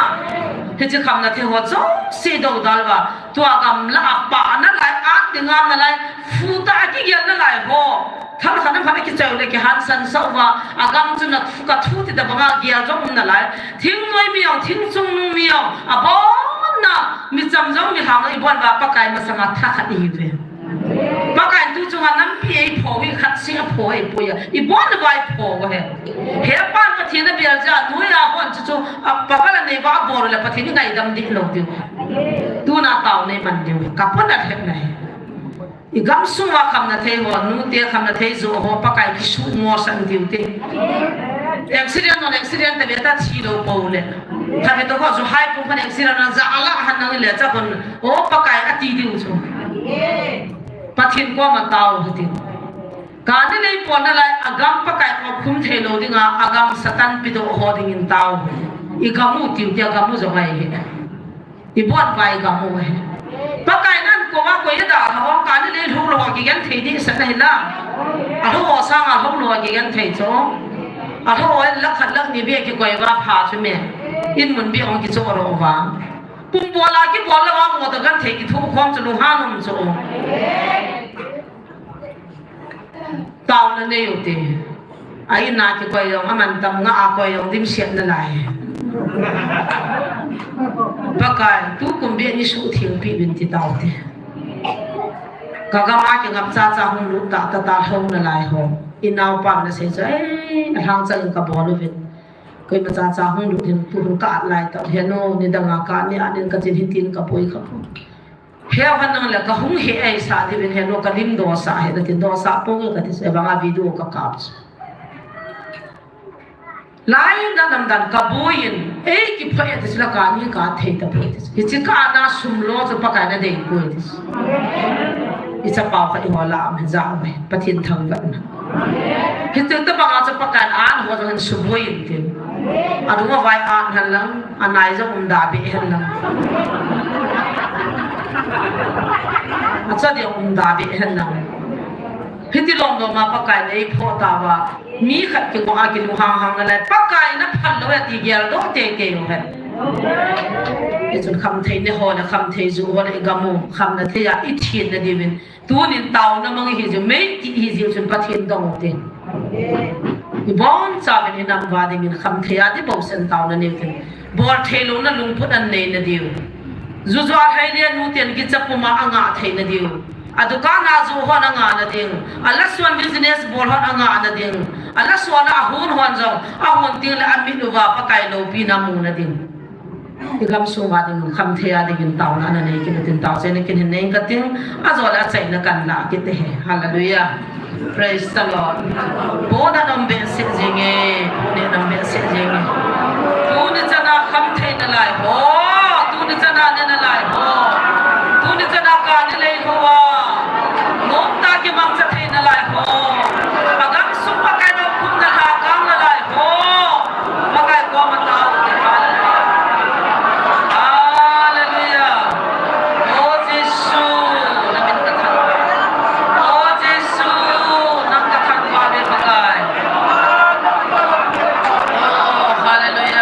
he ji kham na the ho zo si do dal wa tua gam la pa na lai ak de ngam na lai fu ta ki gel na lai ho thal khana phane ki chaw le ki han san so wa agam chu na fu ka thu ti da banga gya jong na lai thing noi mi yong thing chung nu mi yong a bon na mi cham jong mi hang i bon wa pa kai ma sanga tha kha i ve pa kai tu chu han nam pi ei pho wi khat si a pho ei po ya i bon vai pho wa he pan pa thi na bial ja nu ya hon chu pa pa la nei wa bor la pa thi ni ngai dam dik lo tu tu na taw nei man diu ka pon na thek nai i gam su wa kham na thei ho nu te kham na thei zo ho pa kai ki su mo san diu te accident on accident te ta chi lo po le kha me to ko zo hai pu phan accident na za ala han na le cha kon o pa kai a ti diu chu pathin ko ma taw hati kan nei pon na lai agam pa kai ko khum thei lo dinga agam satan pi do ho ding in taw i gamu tiu te gamu zo mai he i bon vai gamu he pa kai nan ko wa ko ya da ha kan nei lu lo ki gan thei di sa nei la a ho sa nga ho lo ki gan thei cho a ho lak khat lak ni be ki koi wa pha chu me in mun bi ong ki cho ro wa pum bo la ki bo la wa mo da gan thei ki thu khom chu lu ha num cho taw na ne yo te ai na ki koi yong aman tam nga a koi yong dim siat na lai pakai tu kum bi ni su thing pi bin ti taw te ka ga ma ki ngam cha cha hung lu ta hong na lai ho inaw pa na se cho hang cha ka bo lu vin koi ma cha cha hung lu tin tu ka lai ta he no ni da nga ka ni anin ka chin hitin ka poi kha he van nang la ka hung he ai sa di bin he no ka lim do sa he da tin do sa po ka ti se ba nga video ka kap lai da nam dan ka boyin ki phai ti la ka ni ka thei ta poi ti chi ka na sum lo cho pa ka na dei poi ti i cha pa ka i ho la am za me pathin thang ga na he te ta ba ga cha pa ka an ho han su boyin ti adu ma vai an han lang anai za da be han lang acha de da be han lang hiti long do ma pakai nei pho ta wa mi khat ki ko a ki lu hang hang la pakai na phan lo ti gel do te te no he e chun kham thei ne ho na kham thei zu ho na gamu kham na the ya i thin na di win tu nin taw na mang hi ju me ti hi ju chun pathin dong te i bon cha ben nam wa de min kham thei ya ti bo sen taw na ne te bor thei lo na lung phut an nei na diu zu zo hai ne nu ten ki chapu ma anga thei na diu aduka na zu ho na nga na ding ala swan business bol ho na nga na ding ala swan a hun hon zo a hun ting la ami lu wa pa kai lo pi na mu na ding igam su wa ding kham thea ding taw na nei ki tin taw se ne kin nei ka ting a zo la chai na kan la ki te hallelujah praise the lord bo na dom be se jinge ne dom be se jinge tu ni chana kham thei na lai ho tu ni chana ne na lai ho tu ni chana ka ne lai ho wa ki mang sa the na lai ho agam su pa ka no kum na ha kang na lai ho ma kai ko ma ta hallelujah oh jesus na min ka than oh jesus nang ka than pa be pa kai oh hallelujah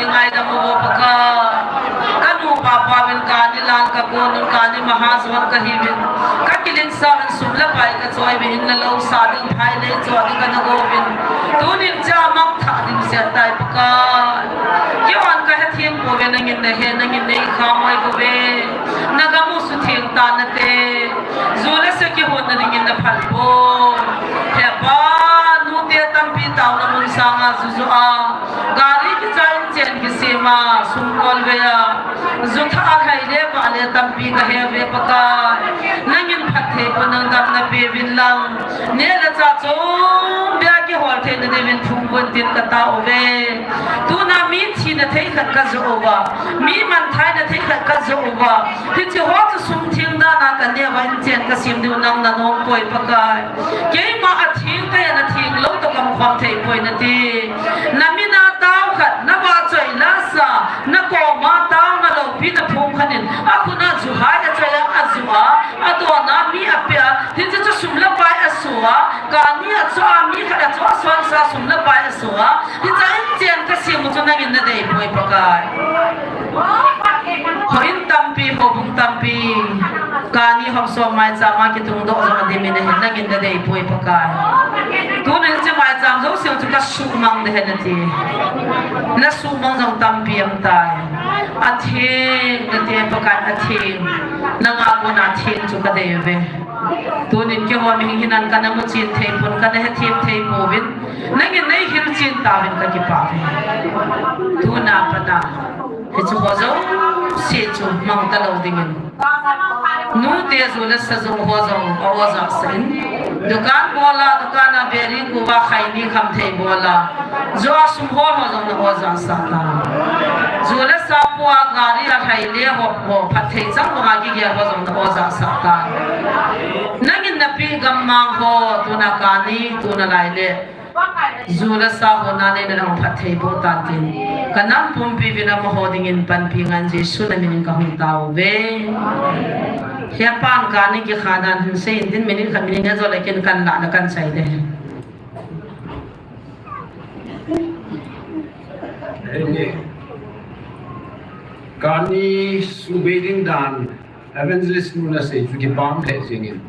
ni ngai da mo paka kanu papa bin ka ni lan ka ko nun ka ni mahaswan ka hibin ka kilin sa an sumla pai ka choi be in la lo sa ding thai le choi ka na go bin tunin cha mang tha ding se tai paka ke wan ka ha thiem ko be nangin na he nangin nei kha mai ko be nagamu su thiem ta na te zula se ki hon na ding na phal bo he ba nu te tam pi taw na mun sa nga zu zu a gari ki chain chen ki sema sum kol be ya zu tha hai le ba le tam pi ka he be paka nangin phat the ko nang dam na pe bin lang ne la cha chong bia ki hol the na de bin thum bon tin ka ta o ve tu na mi thi na thei khat ka zo wa mi man thai na thei khat ka zo wa ti chi ho chu sum thing da na ka ne wa chen ka sim du nang na nong poi paka ke ma a thing ka ya na thing lo to kam kham thei poi na ti na mi na taw khat na ba choi la sa na ko ma taw na lo pi na phum khanin a ku na zu ha ya choi a azua a to na mi a pia ti chu sum la pai a suwa ka ni a cho a mi kha a cho swan sa sum la pai a suwa ti cha in chen ka sim chu na ngin na dei poi paka hoin tampi ho bung tampi kani hom so mai cha ma ki tung do zo de min he nangin da dei poi paka tu ne che mai cham zo siu chu ka su mang de he na ti na su mang jong tampi am tai a the de te paka a the na nga ko na the chu ka de ve tu ne ke ho mi hinan ka na mu chin thei pun ka ne he thei mo vin nangin nei hil chin ta vin ka ki pa tu na pa na he chu ho zo se chu mang ta lo dingin nu te zo la sa zo ho zo o za sin dukan bola dukan a beri ku ba khai ni kham thei bola zo sum ho ho zo na ho za sa ta zo la sa pu a gari a khai le ho ho phat thei chang ma gi ge ho zo na ho za sa ta nangin na pi gam ma ho tu na ka ni tu na lai le zula sa ho na ne na phat thei bo ta tin kanam pum pi vina mo hoding in pan pi ngan jesu na min ka hung tau ve he pan ka ni ki khadan hin se din min kha min ne zo la ken kan la na kan sai de kani subeding dan evangelist nuna se ju ki pam the singin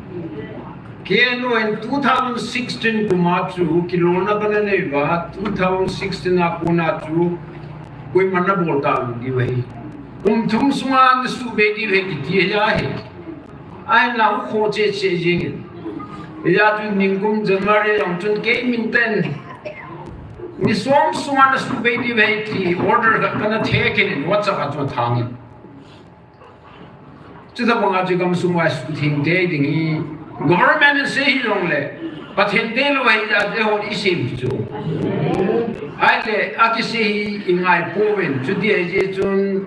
Keno in 2016 kumatu kilona banane wa 2016 akuna tu koi manna bolta di wahi thum suman su be di ve ki ti ya he ai na kho che che jing ya tu ningkum jamare yong chun ke min ten ni som suman su be di ve ti order kana take in what's up at thang chu da banga ji gam sumwa su thing de ding government is saying long le but hindel wa ila de ho isim chu ai le akisi ingai poven chu die je chun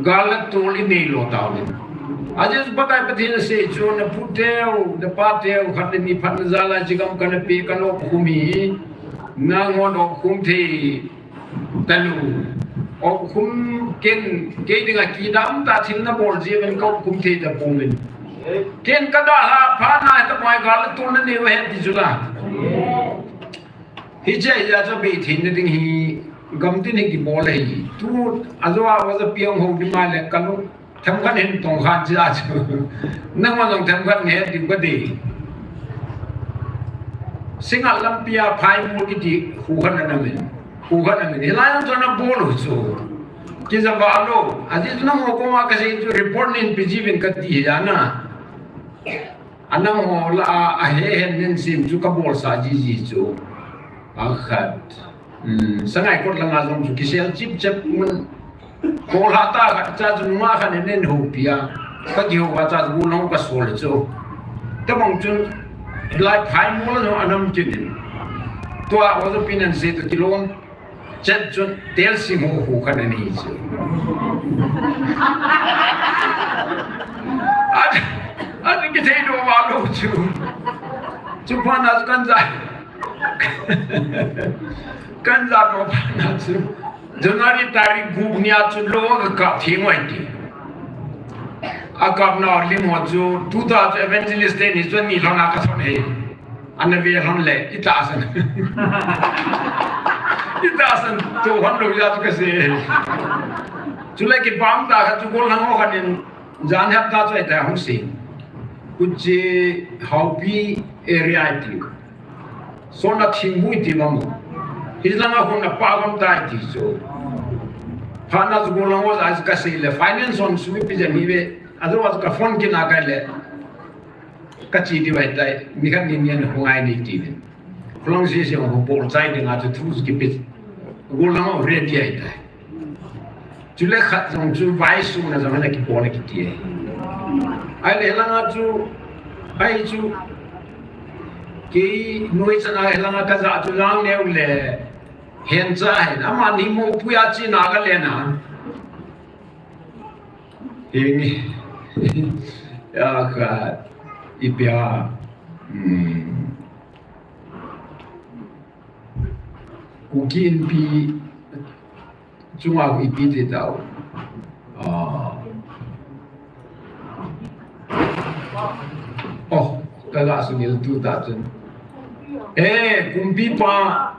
galat toli nei lo tawin ajis bakai pathin se chun puteu de pateu khat ni phat zala jigam kan pe kano khumi na ngon ok khum thi talu ok khum ken ke dinga ki dam ta thin na bol je ben ko khum thi da pomen ken kada ha phana ta mai gal tu na ne we ti jula hi je ya cho be thin ne ding hi gam tin hi ki bol hi tu azwa wa za piang ho di ma le kalu tham kan hin tong khan ja chu na ma long tham kan he dim ka de singa lampia phai mu ki ti hu kan na men hi la cho na bol ho chu ki za ba lo aji na mo ko ma ka se report nin pijivin ka ti ya na anang ho la a he hen nin sim chu ka bol sa ji ji chu a khat sangai kot la nga zong chu ki sel chip chap mun ko la ta ka cha chu ma khan nen ho pia ka ki ho ka cha bu long ka sol chu ta bang chu lai phai mo la no anam chin to a wa zo pinan se to kilon chat chu tel sim ho khan ni chu Ada kita hidup malu cu, panas kan zat no panas cu. Janari tarik gubnya cu loh ke tinggal di. Agak na lim cu, tu dah evangelist ni cu ni long nak kasih ni, ane we long le itasan. Kita asan Tuhan lu ya kasi. Julai ki pam ta ka chukol nang ho kanin jan hap ta chai ta hong si. Kuchi haupi area ti. So na thingbu ti bang. Islama ko na pagam ta ti so. Hana chukol nang ho as kasi le finance on sumi pi jani be otherwise ka phone ki na ka le. Kachi di wai tai mi kan ni nian hongai ni ti. Long si si ho bol chai ding a tu ki pi. Gol nang ho re ti ai tai. Julai khat jong chu vai su na jang na ki po na ki ti ai le la nga chu ai chu ki noi chana la nga ka za chu lang ne le hen cha hai na ma ni mo pu ya chi na ga le na ing ya ka ipia ku kin pi Chunga ipi te tau. Oh, kala sunil tu ta chen. Kumpi pa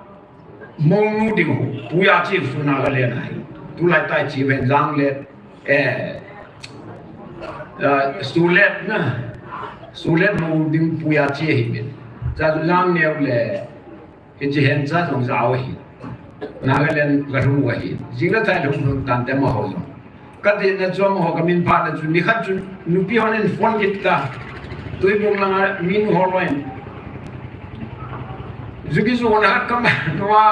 mong nu ding puya chi suna ga le nai. Tu lai tai chi ven jang le sulet na. Sulet mong ding puya chi hi min. Cha lang ne le ke ji hen cha jong zao hi. Nagaland garu wahi jingla tai lung tan te ma ho zo kati na chom ho kamin pha na chu ni khat chu nupi honen phone kitta toi bong langa min ho loin zugi zo na kam noa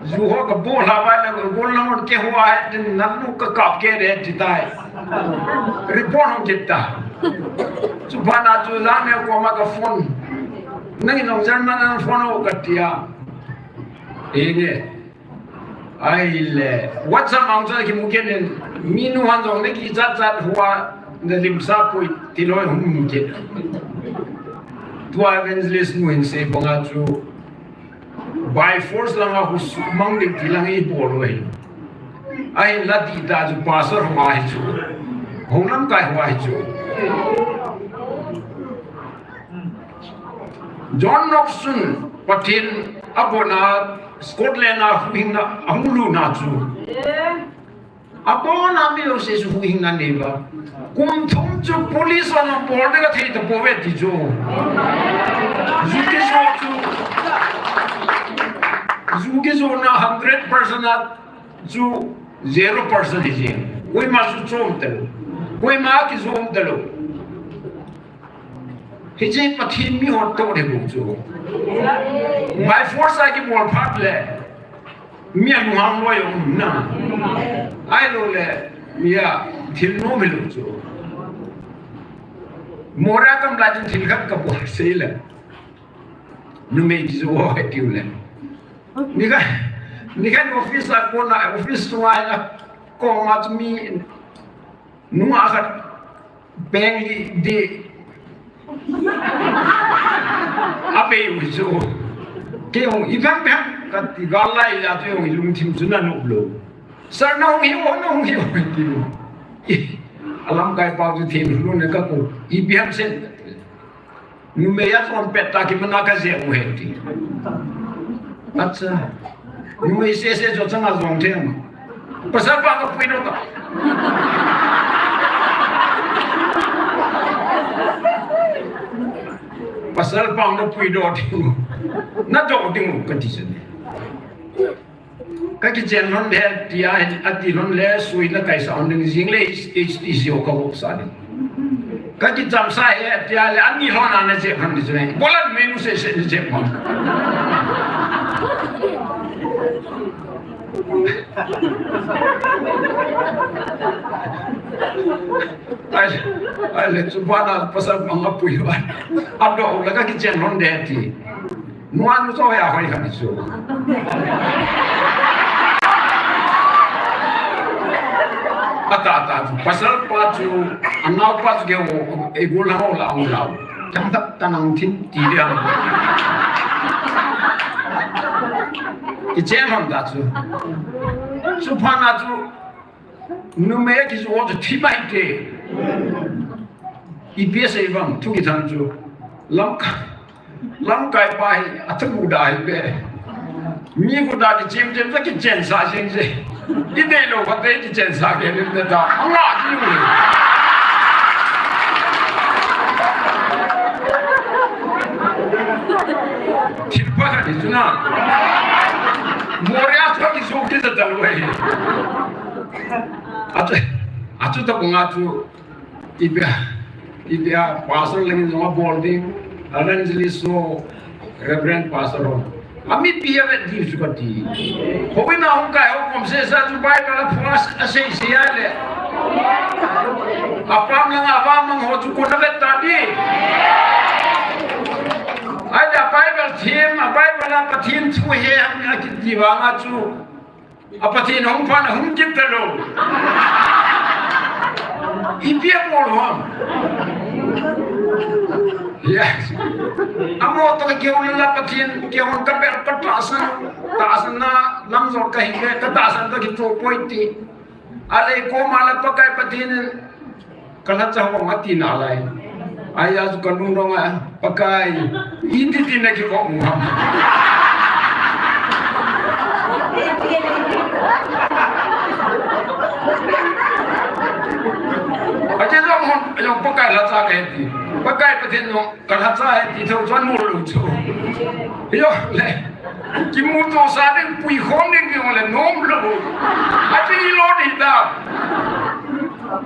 zu ho ka bo la ba la gol na ke ho a tin na nu ka ka ke re ti tai report hom kitta chu bana chu la ne ko ma ka phone nang nong jan ma na phone ho katia ege Aile, what's up mangsa ki mungkin minu hanjong ne ki zat huwa na limsa pui tiloi mungkin. Tua evangelist nuin se bonga chu by force langa hus mang dik tilang I boloi. Ai lati ta chu pastor huwa hi chu. Hongnam kai huwa hi chu. John Knoxon patin abona Scotland na huing na angulu na chu. Apo na mi lo se su huing na neba. Kum thum chu police na border ka thei to pove ti chu. Zuke so na 100% na chu 0% is in. Koi ma su chom telo. Koi ma ki chom telo. Hije pathin mi hot to de bu chu. By force I give more part le. Me and Muhammad boy na. I know le. Yeah, till no me lo chu. Mora kam la jin til khat ka bo se le. Nu me ji zo ho ti le. Ni kan office la ko na office to ai ko ma mi nu a khat bang di ape uzo ke hong ibang bang kat galai la tu hong lung tim suna no blo sar na hong hi ti alam kai pa tu tim lu ne ka ko ibang sen nu me ya son peta ki mana ka ze mu heti acha nu me se jo changa zong them pasal pa ka pui no ta pasal pang no pui do ting na do ting ka ti sen ka ki chen non le ti a ati non le sui na kai sa on ding jing le is yo ka wok sa ni ka ki jam sa he ti a le ani hon na je kham ni je bolan me nu se je ma Ai subhana pasal mga puiwan ado laga ki chen non de ti nuan so ya hoi kan so ata pasal pa chu anau pa ge e gol na la ang lao chang tak tanang thin ti dia ki chen non da chu subhana chu nu me ki so what ti mai te IPS ibang tu kitan chu lam kai pai athu dai be มีกูได้จิมสักกี่เจนสาเชงเจอีเดโลก็ได้กี่เจนสาเกลินเดต้าอังลาจิวเลยทิพย์พัฒน์จุน่าโมเรียชอบที่สุดที่จะทำไว้อาจจะต้องงาจูอีเดียพาสเตอร์เล่นน้องบอลดิ้งอารันจิลิโซเรเบรนพาสเตอร์Ami pia vet di sukati. Hobi na hong kai ho kom se sa tu bai kala puas ase siale. Apam lang awam mang ho tu kun vet tadi. Ada Bible theme, a Bible la pathin chu he ham na ki diwang a chu. A pathin hong pan hong kip talo. Ipia mol hom. Yes. Amo to ke on la pathin ke on ka ber ka tasan na lam zor ka hinge ka tasan to ki to poiti ale ko mala pakai pathin kala chaw mati na lai aya su kanung dong pakai indi tin ki ko ngam aja dong hon pakai la cha ke ti pakai pathin no kala cha ti thau chuan mu lu chu yo le ki mu to sa de pui khon de ki le nom lo a ti lo ni da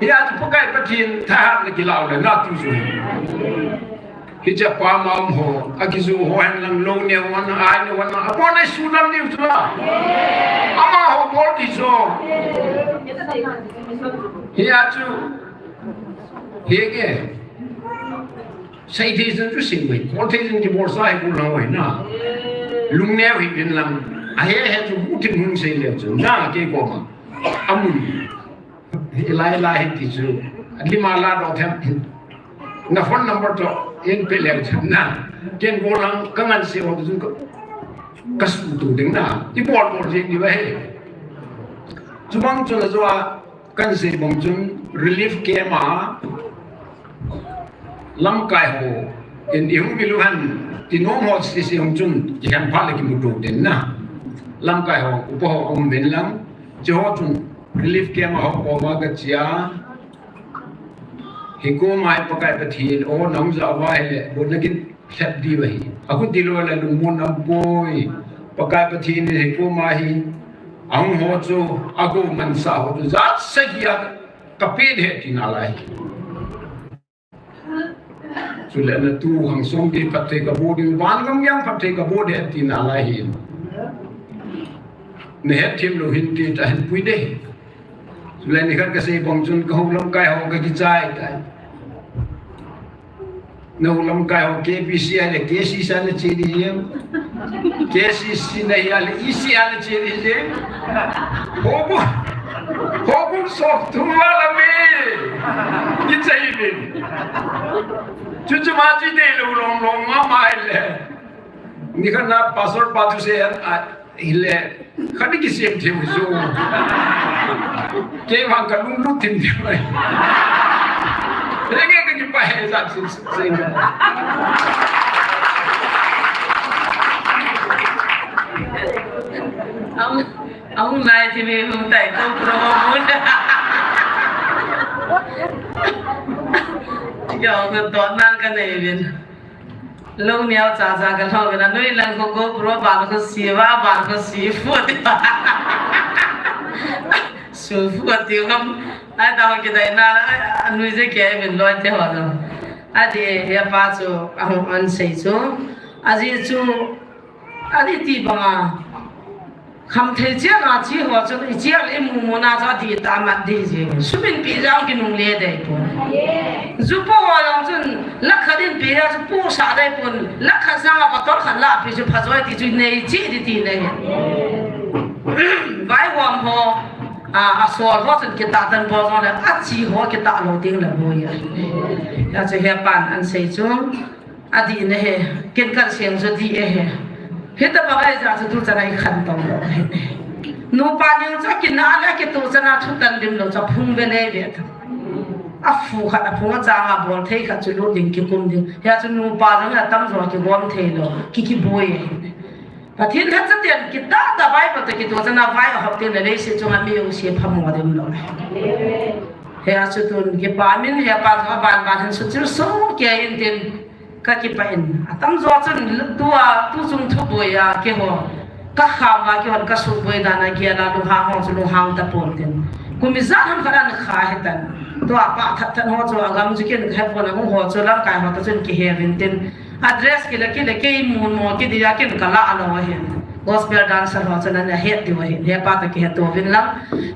ya tu pakai pathin tha le ki lao le na tu su ki cha pa ma ho a ki su ho han lang lo ne wan ai ne wan a po ne su lam ni tu la ama ho bol ti so ya tu hege sai thế dân chú sinh vậy, có thế dân thì bỏ sai cũng là vậy na, lung neo thì bên làm, ai chú cũng tin hung sai liệu chú, na cái gì mà, amun, lai thì chú, lima la đó thêm, na phone number đó, yên pe liệu chú na, cái cô lang các anh sẽ học chú cái số tu tiếng na, đi bỏ gì đi vậy, chú mong chú là chú cái gì mong chú relief care mà lam kai ho in ihung biluhan tinom ho si hong chun jihan phale ki mutu den na lam kai ho upo ho om ben lam jo chun relief ke ma ho ko ma ga chia hi ko mai pakai pathin o nong za wa hele bo lakin sep di bai aku dilo la lu mon am boy pakai pathin hi ko ma hi ang ho chu aku man sa ho tu zat se kia kapid he tinalai sudah ada tu hang song di patai kabudi wan gam yang patai kabudi tin alahin ne tim lo hin ti ta hin pui de sudah ni kan kasi bong chun ko lam kai ho ka ki chai ta no lam kai ho KPC ale KC sa le chi di yem KCC na ya le isi ale chi di je hobu soft tu wala me ki chai ni cucu maju deh long mai le, ni kan na password patu se ile, kan ni kisih macam tu, ke mang kalung lu tim dia, lagi kan kita pahai zat sehingga, ông này thì mình không thể không pro muốn giờ người toàn mang cái này bên lâu nhiều cha cái thằng cái nơi lần có pro bạn có xì va bạn có xì phượt xì phượt thì không ai đâu cái này na nuôi cái cái bên loan thế họ rồi à thì hiện ba chú ông anh xây chú à thì chú à thì đi bằng à không thể chia là chỉ họ cho đi chia lấy mua na cho đi ta mặt đi gì, số mình bị giao cái nông nghiệp đấy thôi, giúp họ làm cho lắc khởi đến bị ra giúp sao đấy thôi, lắc khởi sang là bắt đầu khẩn là bị giúp phát rồi thì chú này chỉ đi này, vài hôm họ số họ chân cái ta tân bao giờ là chỉ họ cái ta lâu tiếng là bao nhiêu, là cho hệ bản anh xây chung, đi này cái xem cho đi hết tất cả cái gì tu chân này khẩn tông rồi, nụ ba nhiêu cho cái nào là cái tu chân nào thu tân điểm rồi cho phun về này vậy thôi, phù khát phù ngắt giang bol thấy khát chú lúa đình cái cung đình, ya chú nụ ba giống là tâm rồi cái gom thấy rồi, cái bôi, thiên hết rất tiền kita ta vai bật cáiตัวna vai học tiền này sẽ cho anh yêu sẽ phàm một đêm rồi he asu tun ke pa min he pa ga ban ban han su chu so ke in tin ka ki pa in atam zo chun tua tu sung thu boi ya ke ho ka kha ga ke hon ka su boi da na ke na lu ha ho chu lu hang ta pon tin ku mi za han khala na kha he tan to pa that tan ho chu agam ju ken he pon ang ho chu lam kai ho ta chun ki he vin tin address ke la ke mun mo ke dia ken kala alo he gospel dancer ho chana na het di wa he pa ta ke to vin lam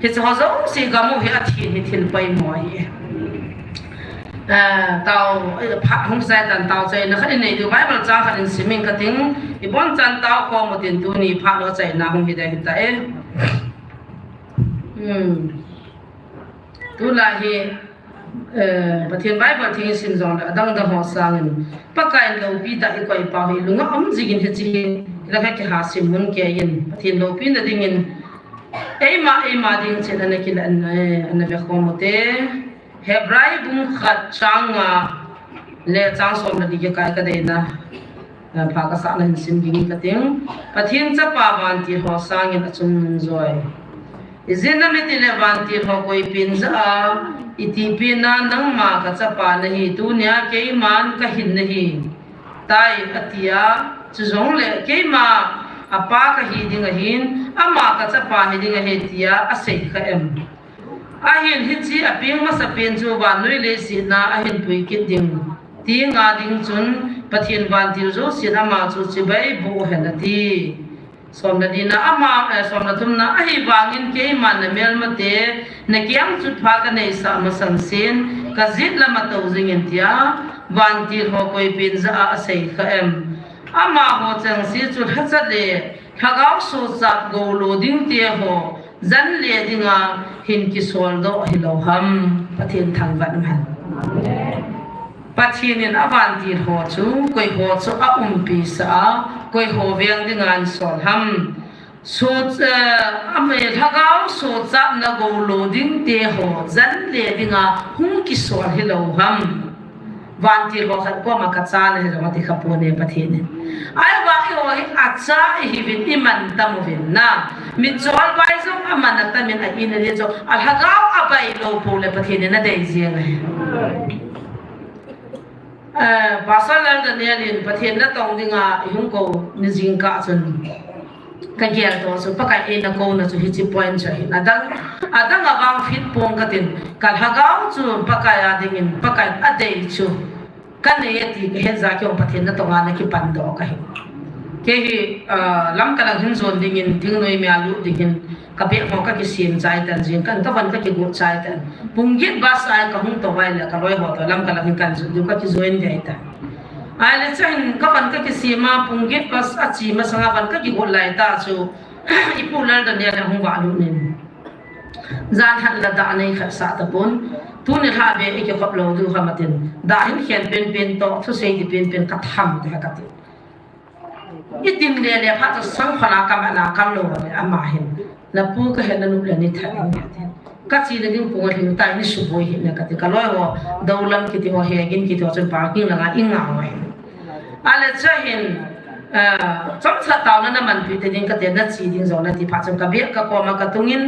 he chu ho zo si ga mu he a thi ni thil pai mo hi tao pha hong sai tan tao chai na khani nei du bible cha khan siming ka ting i bon chan tao ko mo tin tu ni pha lo chai na hong hi da hi ta e tu la hi pathian bible thing sin zong da dang da ho sang pakai lo bi da i koi pa hi lunga am jigin he chi la ka ke ha sim mun ke yin pathian lo pin da ding in ema ding che da na ki la an ve kho mo te hebrai bung khat changa le chang som na di ke kai ka de na pha ka sa na sim gi ka ting pathian cha pa ban ti ho sang in achum zoi izena me ti le ban ti ho koi pin za iti pina nang ma ka cha pa na hi tu nya ke man ka hin na hi tai atia chu zong le ke ma apa ka hi ding a hin ama ka cha pa hi ding a he tia a sei ka em a hin hi chi a ping ma sa pen chu ban noi le si na a hin pui ki ding ti nga ding chun pathian ban ti zo si na ma chu chi bai bu he na ti som na dina ama som na tum na a hi wangin ke man na mel ma te na kiam chu pha ka nei sa ma san sen ka zit la ma to jing in tia ban ti ho koi pin za a sei ka em ama ho chang si chu tha le thagau so sa go lo ding te ho zan le dinga hin ki sol do hi lo ham pathian thang van man pathian in avanti ho chu koi ho chu a pi sa koi ho veng dingan sol ham so ame thagau so cha na go lo ding te ho zan le dinga hung ki sol hi lo ham vanti ho khat ko ma ka cha ne ro ti khapo ne pathian ai wa hi ho hi acha hi vin iman tam vin na mi chol bai zo amana tamin a in le zo al hagau abai lo po le pathian na dei jiang pasal lang da ne lin pathian na tong dinga hung ko ni jing ka chun ka gel to so pakai e na ko na chu hi chi point chai adang awang fit pong ka tin kal hagau chu pakai a dingin pakai a dei chu kan ne ti he za kyong pathian na tonga na ki pan do ka hi ke hi lam ka lang hin zon dingin thing noi me alu dingin ka pe mo ka ki sim chai tan jing kan ka van ka ki gut chai tan punggit bas ai ka hung to wai la ka roi ho to lam ka lang hin kan ju ka ki join dai ta ai le chen ka van ka ki sima punggit bas a chi ma sanga van ka ki gut lai ta chu ipu lal da ne hung wa lu nin zan han la da nei kha sa ta pun tu ne ha be e ke khop lo du ha matin da hin khen pen to thu sei di pen ka tham ta ka ti itin le pha to sang phana ka ma na kam lo ne ama hin na pu ka hen na nu le ni tha ni ka chi le ding pu hin tai ni su boi hin na ka ti ka lo ho daulam ki ti ho he gin ki to chen parking la ga inga wa ale cha hin chom sa taw na man pi te ding ka te na chi ding zo na ti pha chom ka be ka ko ma ka tungin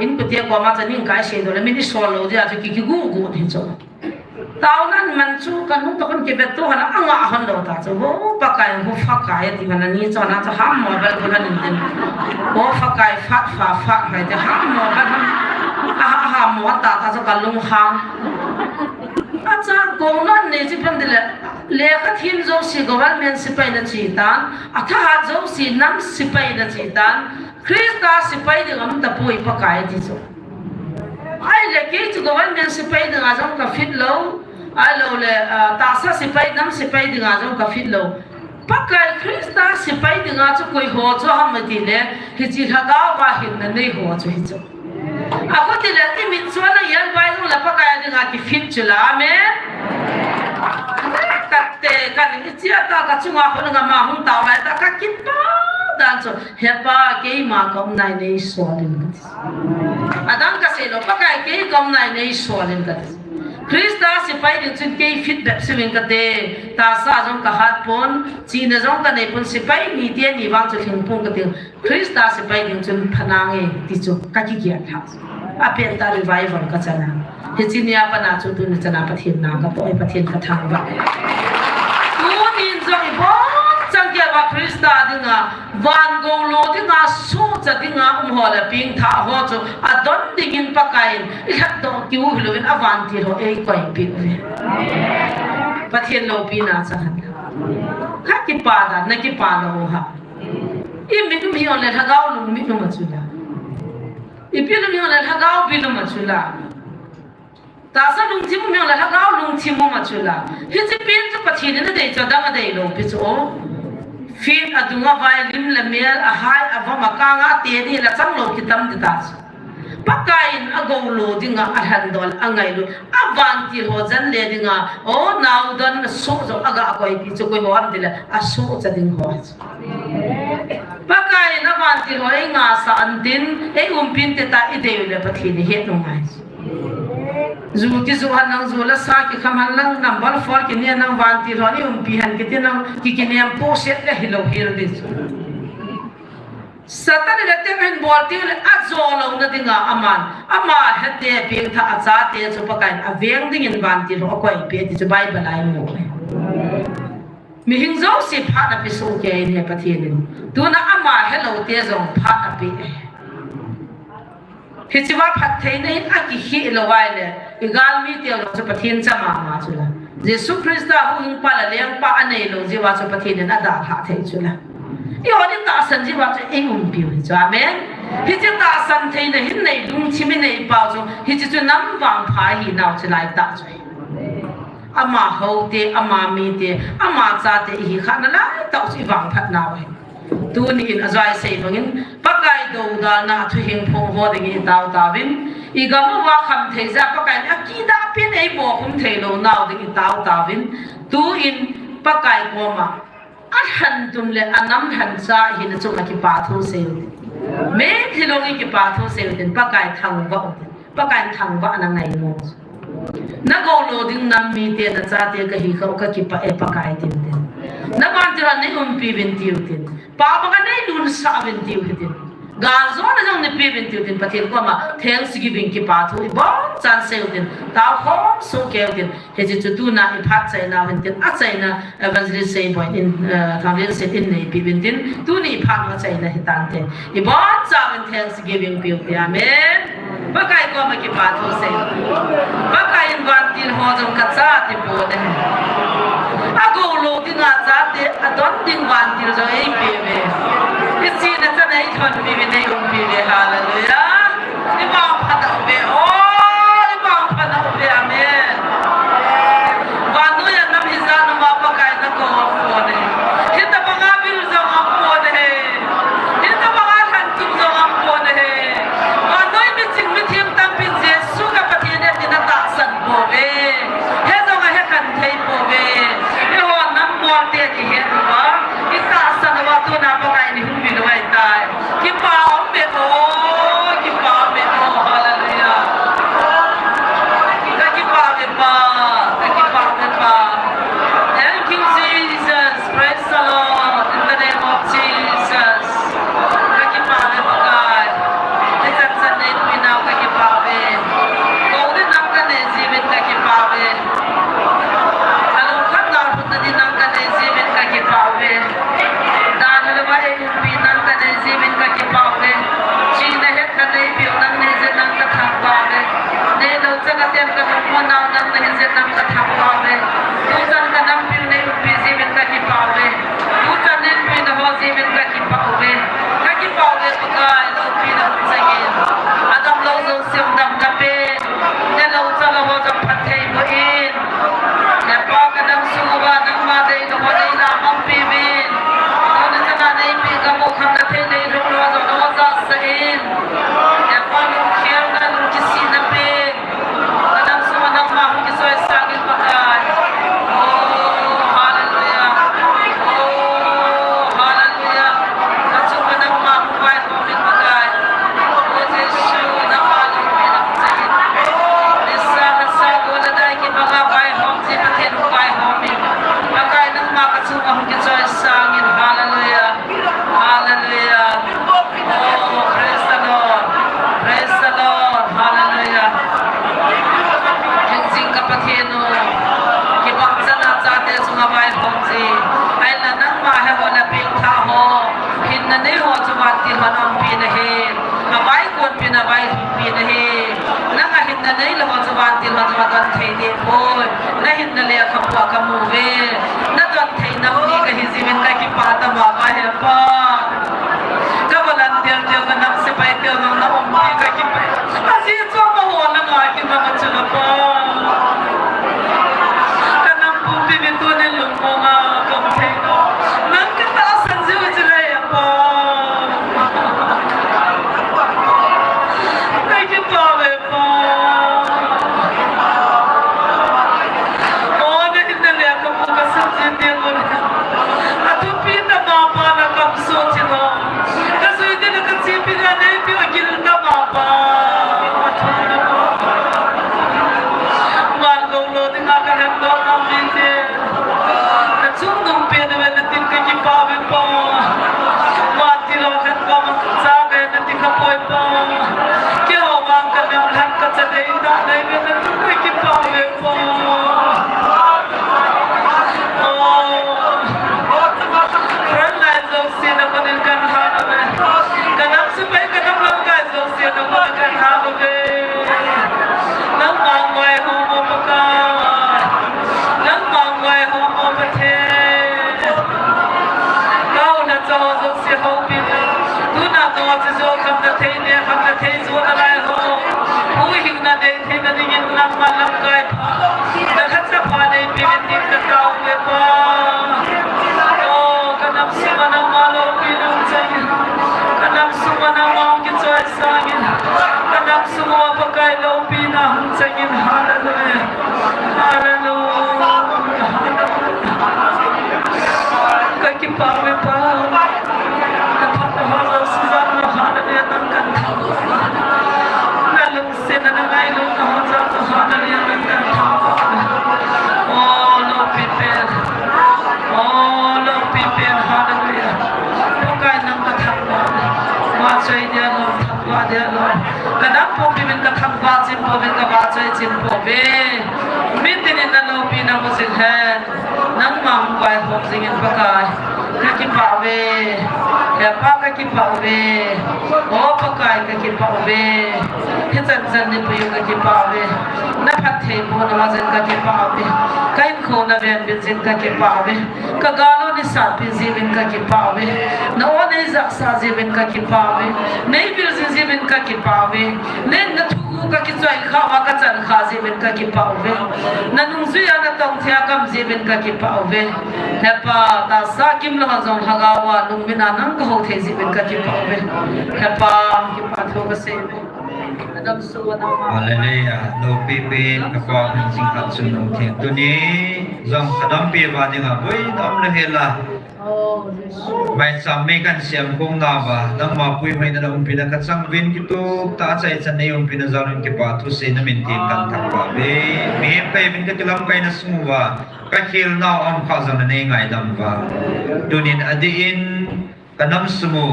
in ku te ko ma cha ning kai se do le mi ni so lo dia chu ki gu gu ni cho taw nan man chu kan nu to kan ke be to hana anga han do ta chu ho pa kai ho fa kai ti hana ni cho na cha ham mo bal ko han ten ho fa kai fa hai te ham mo bal ha mo ta cha ka lung hang acha ko nan ne chi pan de le ka thim zo si government si pai na chi tan atha zo si nam si pai na chi tan krista si pai de am ta poi pa kai ti so ai le ke chi government si pai de ngazam ka fit lo ai lo le ta sa si pai nam si pai de ngazam ka fit lo pa kai krista si pai de nga chu koi ho cho ham ti le hi chi thaga wa hin na nei ho chu hi chu ako ti le ti min so na yan bai lo la pa kai de nga ki fit chula me katte kan chia ta ka chunga ko nga ma hum ta wa ta ka kin pa dan so hepa ke ma kom nai nei so din ka adang ka se lo pa kai ke kom nai nei so din ka Krista si pai ding chun ke feedback siwing ka te ta sa jong ka hat pon chi na jong ka nei pon si pai ni te ni wang chu thing pon ka te Krista si pai ding chun phanang e ti chu ka ki kya tha a pen ta revival ka chana he chi nia pa na chu tu ni chana pathin na ka poi pathin ka thang ba tu nin jong bo chang kya ba Krista ding a van go lo ding a su cha ding a ho la ping tha ho chu a don ding in pa kai i khat do ki u lo in avan ti ro e koi pi ve pathin lo pi na cha han kha ki pa da na ki pa lo ha i mi nu mi on le tha gao lu mi nu ma chu la i pi lu mi on le tha gao pi lu ma chu la ta sa lung chi mu mi on le tha gao lung chi mu ma chu la hi chi pin chu pathin na dei cha da ma dei lo pi chu Fit adunga vai lim la mel a hai ava makanga te ni la chang lo kitam de tas pakain agong lo dinga a handol angai lu avanti ho jan le dinga o now don so zo aga koi pi chu koi ho am dila a so cha ding ho pakain avanti ho e nga sa andin e umpin te ta ide le pathi ni he no mai zu ki zu han nang zu la sa ki khaman lang number 4 ki ne nang van ti ro ni pi han ki te nang ki ki ne po set le hilo hir dis satan le te hen bol ti le a zo lo na dinga aman ama he te pi tha a cha te chu pa kai a veng ding in van ti ro ko i pe ti chu bible ai mo mi hing zo si pha na pi so ke ne pa thi ni tu na ama hello te zo pha na pi Hichiwa pathay na hin aki hi ilaway le igal mi tiyaw lo sa pathin sa mama chula Jesu Krista hu hing pala liyang pa anay lo jiwa sa pathin na adal hatay chula Iyon yung taasan jiwa sa ingong piyo hicho amen Hichi taasan thay na hin na ilung chimi na ipaw so hichi chu nam wang pa hi naw chila ita choy Ama hau te, ama mi te, ama cha te ihi ka na la itaw si wang pat naw hai tu ni in azai sei bangin pakai do da na thu hing phong ho ding taw tawin i ga mo wa kham thei za pakai akida pin ei mo khum thei lo naw ding taw tawin tu in pakai ko ma a han tum le anam han sa hin chu na ki pa thu se me thilong ki pa thu se den pakai thang wa pakai thang wa na ngai mo na go lo ding nam mi te na cha te ka hi ka ki pa e pakai tin na ban tira ne pi bin tiu tin pa ba nei lun sa bin tiu tin ga zo na jong ne pi bin tiu tin pathil ko ma thanksgiving ki pa thu ba chan se tin ta ho so ke tin he ji tu na i phat chai na bin tin a chai na evangelist say point in thamlin set in nei pi bin tin tu ni phat ma chai na hitan te i ba cha bin thanksgiving pi ti amen ba kai ko ma ki pa thu se ba kai in ban tin ho jong ka cha ti po de ago lo ti nga cha te adon ting ban ti zo ei pe me isi na cha nei thon pi me nei um pi le hallelujah ni ba pha da be o ni ba pha da be amen wa no ya nam hi za no ma pa kai na ko po ne hi ta ba ga bil zo am po ne hi ta ba ga than tu zo am po ne wa no mi ching mi thim tam pin je su ka pa thi ne ti na ta san po be he zo ga he kan thei po be te ti he ba ita sa na wa tu na pa kai ni hu mi no ai van ti man am pi na he na vai kon pi na vai pi na he na ka hin na nei lo cha van ti ma cha don thei de boy na hin na le ka pa ka mu ve na don thei na ni ka hi jimin ka ki pa ta ma ba he pa ka volunteer je ka nak se pai te na om pi ka ki pa asi cho ma ho na nga ki ma cha na pa ka nam pu pi vi tu ne lu mo ma ka thei no nan ka ta san ju ji le pa ka ki pa ve pa o ne hin na le ka pu ka san ji te mo a tu pi ta ma pa na ka so chi no ka so ide na ka chi pi ga nei pi a kil ta ma pa man go lo ti na ka hem do na mi te na chung dum pi de na tin ka ki pa ve pa ma ti lo khat ka ma sa ga na ti ka poi pa ke ho wang ka nam han ka cha dei da dei ve na tin ka ki pa ve pa friend lai zo si na ko din kan ha na ve ka nam su pai ka nam lang ka zo si na ko kan ha ve nam mang mai ho mo pa ka nam mang mai ho mo pa the kau na cho zo si ho pi tu na to cha zo kam na thei ne kam na thei zo na lai ho hu hing na de thei na ni yin nam ma lam kai da khat sa pha nei pi ven dik ka kau ve pa o ka nam si ma na ma lo pi lu chai ka nam su ma na ma ki choi sa ngin ka nam su ma pa kai lo pi na hum chai ngin hallelujah hallelujah ka ki pa ve pa ka tha ta ha lo su za na hallelujah nam kan tha na lu se na na ngai lu na ha za ta hallelujah nam kan tha oh lo pi pen hallelujah pa kai nam ka tha ma chai dia lo tha wa dia lo ka nam po pi men ka tha wa chin po men ka wa chai chin po ve min tin na lo pi na mo sin he nam mam kwai ho sing in pa kai ka ki pa ve ya pa ka ki pa ve o pa kai ka ki pa ve he chan ni pu ka ki pa ve na phat the mo na ma zen ka ki pa ve kain kho na ven bin zin ka ki pa ve ka galo ni sa pi zi bin ka ki pa ve na o ne za sa zi bin ka ki pa ve nei bil zi bin ka ki pa ve ne na thu ka ki choi kha wa ka chan kha zi bin ka ki pa ve na nung zui ana tong thia kam zi bin ka ki pa ve he pa ta sa kim lo zong ha ga wa nung bin anang ka ho the zi bin ka ki pa ve he pa ki pa tho ka se adam su wa na ma Hallelujah. Lo pi pen ka pa min sing khat sun no the tu ni zong kadam pi wa ni nga boi dam le hela oh jesu Maicham Mei Semkong na ba nang ma pui mai na dam pi na ka chang win ki tu ta chai chan nei um pi na zalun ki pa thu se na min tin kan thak ba be me kai min ka kilam kai na sumu wa ka khil na om kha zang na nei ngai dam ba tunin adin kanam sumu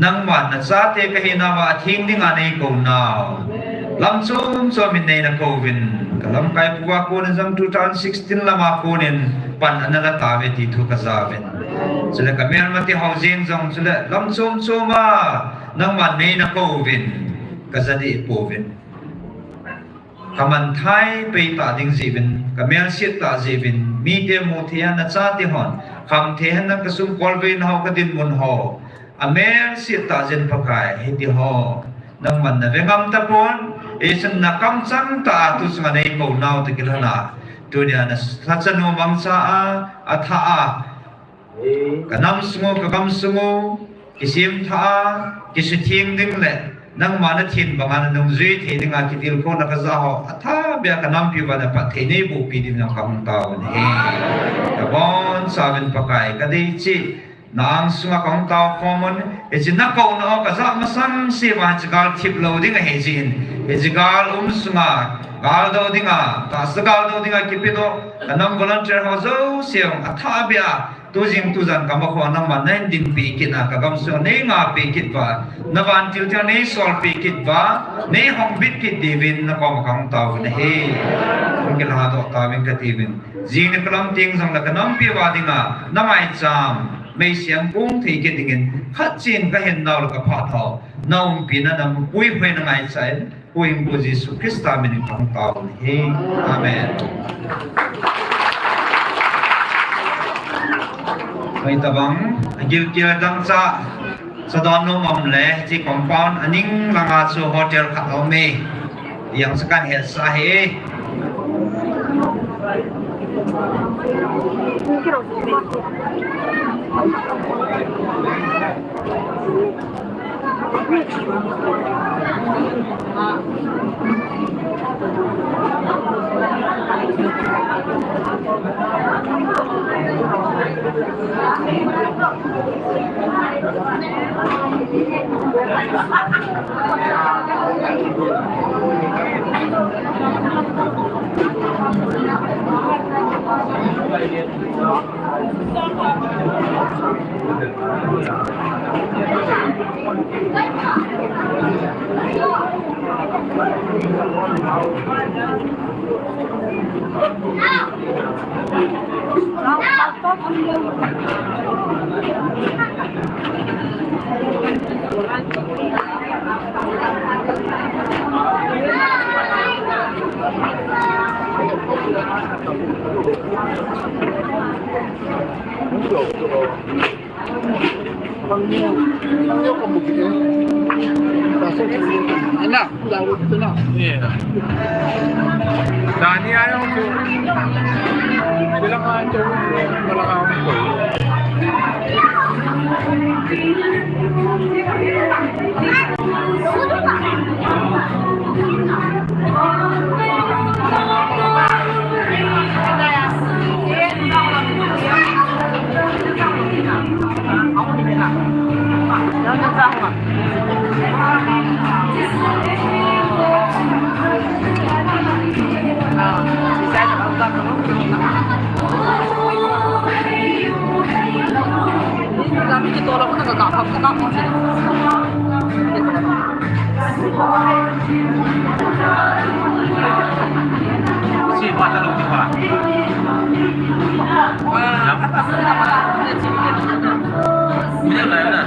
nang man na sa te ka hina wa thing ding anei ko now lam chum so min nei na covid kalam kai puwa ko na jam 2016 lama ko nen pan anala ta ve ti thu ka za ven chila ka mer ma ti housing jong chila lam chum chuma nang man nei na covid ka za di covid kaman thai pe ta ding zivin ka mer sit ta zivin mi te mo thia na cha ti hon kham the han na ka sum kol ve na ho ka din mun ho amer sit ta jen pakai he ti ho nang man na ve ngam ta pon esan na kam chang ta tu sma nei ko naw te kilana tu dia na sa chano bangsa a tha a kanam sumo ka kam sumo kisim tha kisu thing ding le nang ma na thin ba man nong zui the ding a kitil ko na ka za ho atha bia kanam pi ba na pa the nei bu pi dim na kam ta ne ka bon saben pakai ka dei chi nang sunga kong tao common ejin na ko no ka za ma sam se wa chigal thip lo ding he jin ejigal sunga gal do dinga ta sagal do dinga kipido kanam volunteer ho zo siang atha bia tu jing tu jan ka ma kho na ma nen din pi kina ka gam so ne nga pi kit ba na van til ta ne sol pi kit ba ne hong bit kit divin na ko kong tao ne he ngil ha do ta vin ka divin jing ne kalam ting sang la kanam pi wa dinga na mai cham mấy xem cũng thấy cái dingen khát chín cái hiện nào là cái phát thảo nào pin là nằm bùi phơi năng ai sai bùi của Jesus Christ mình thằng tao hi amen vậy ta bằng gil gil đăng sa sa đón nó mầm lẽ chỉ compound aning langa su hotel khát ao me yang sekan head sa he Enak, jauh itu nak. Iya. Dani ayaw ko. Bilang aja malang ako. si mata lu di mana Bây giờ là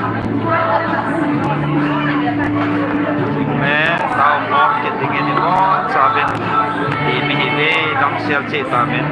mẹ tao mong cái tình hình đó cho bên thì mình đi đóng xe chạy tao bên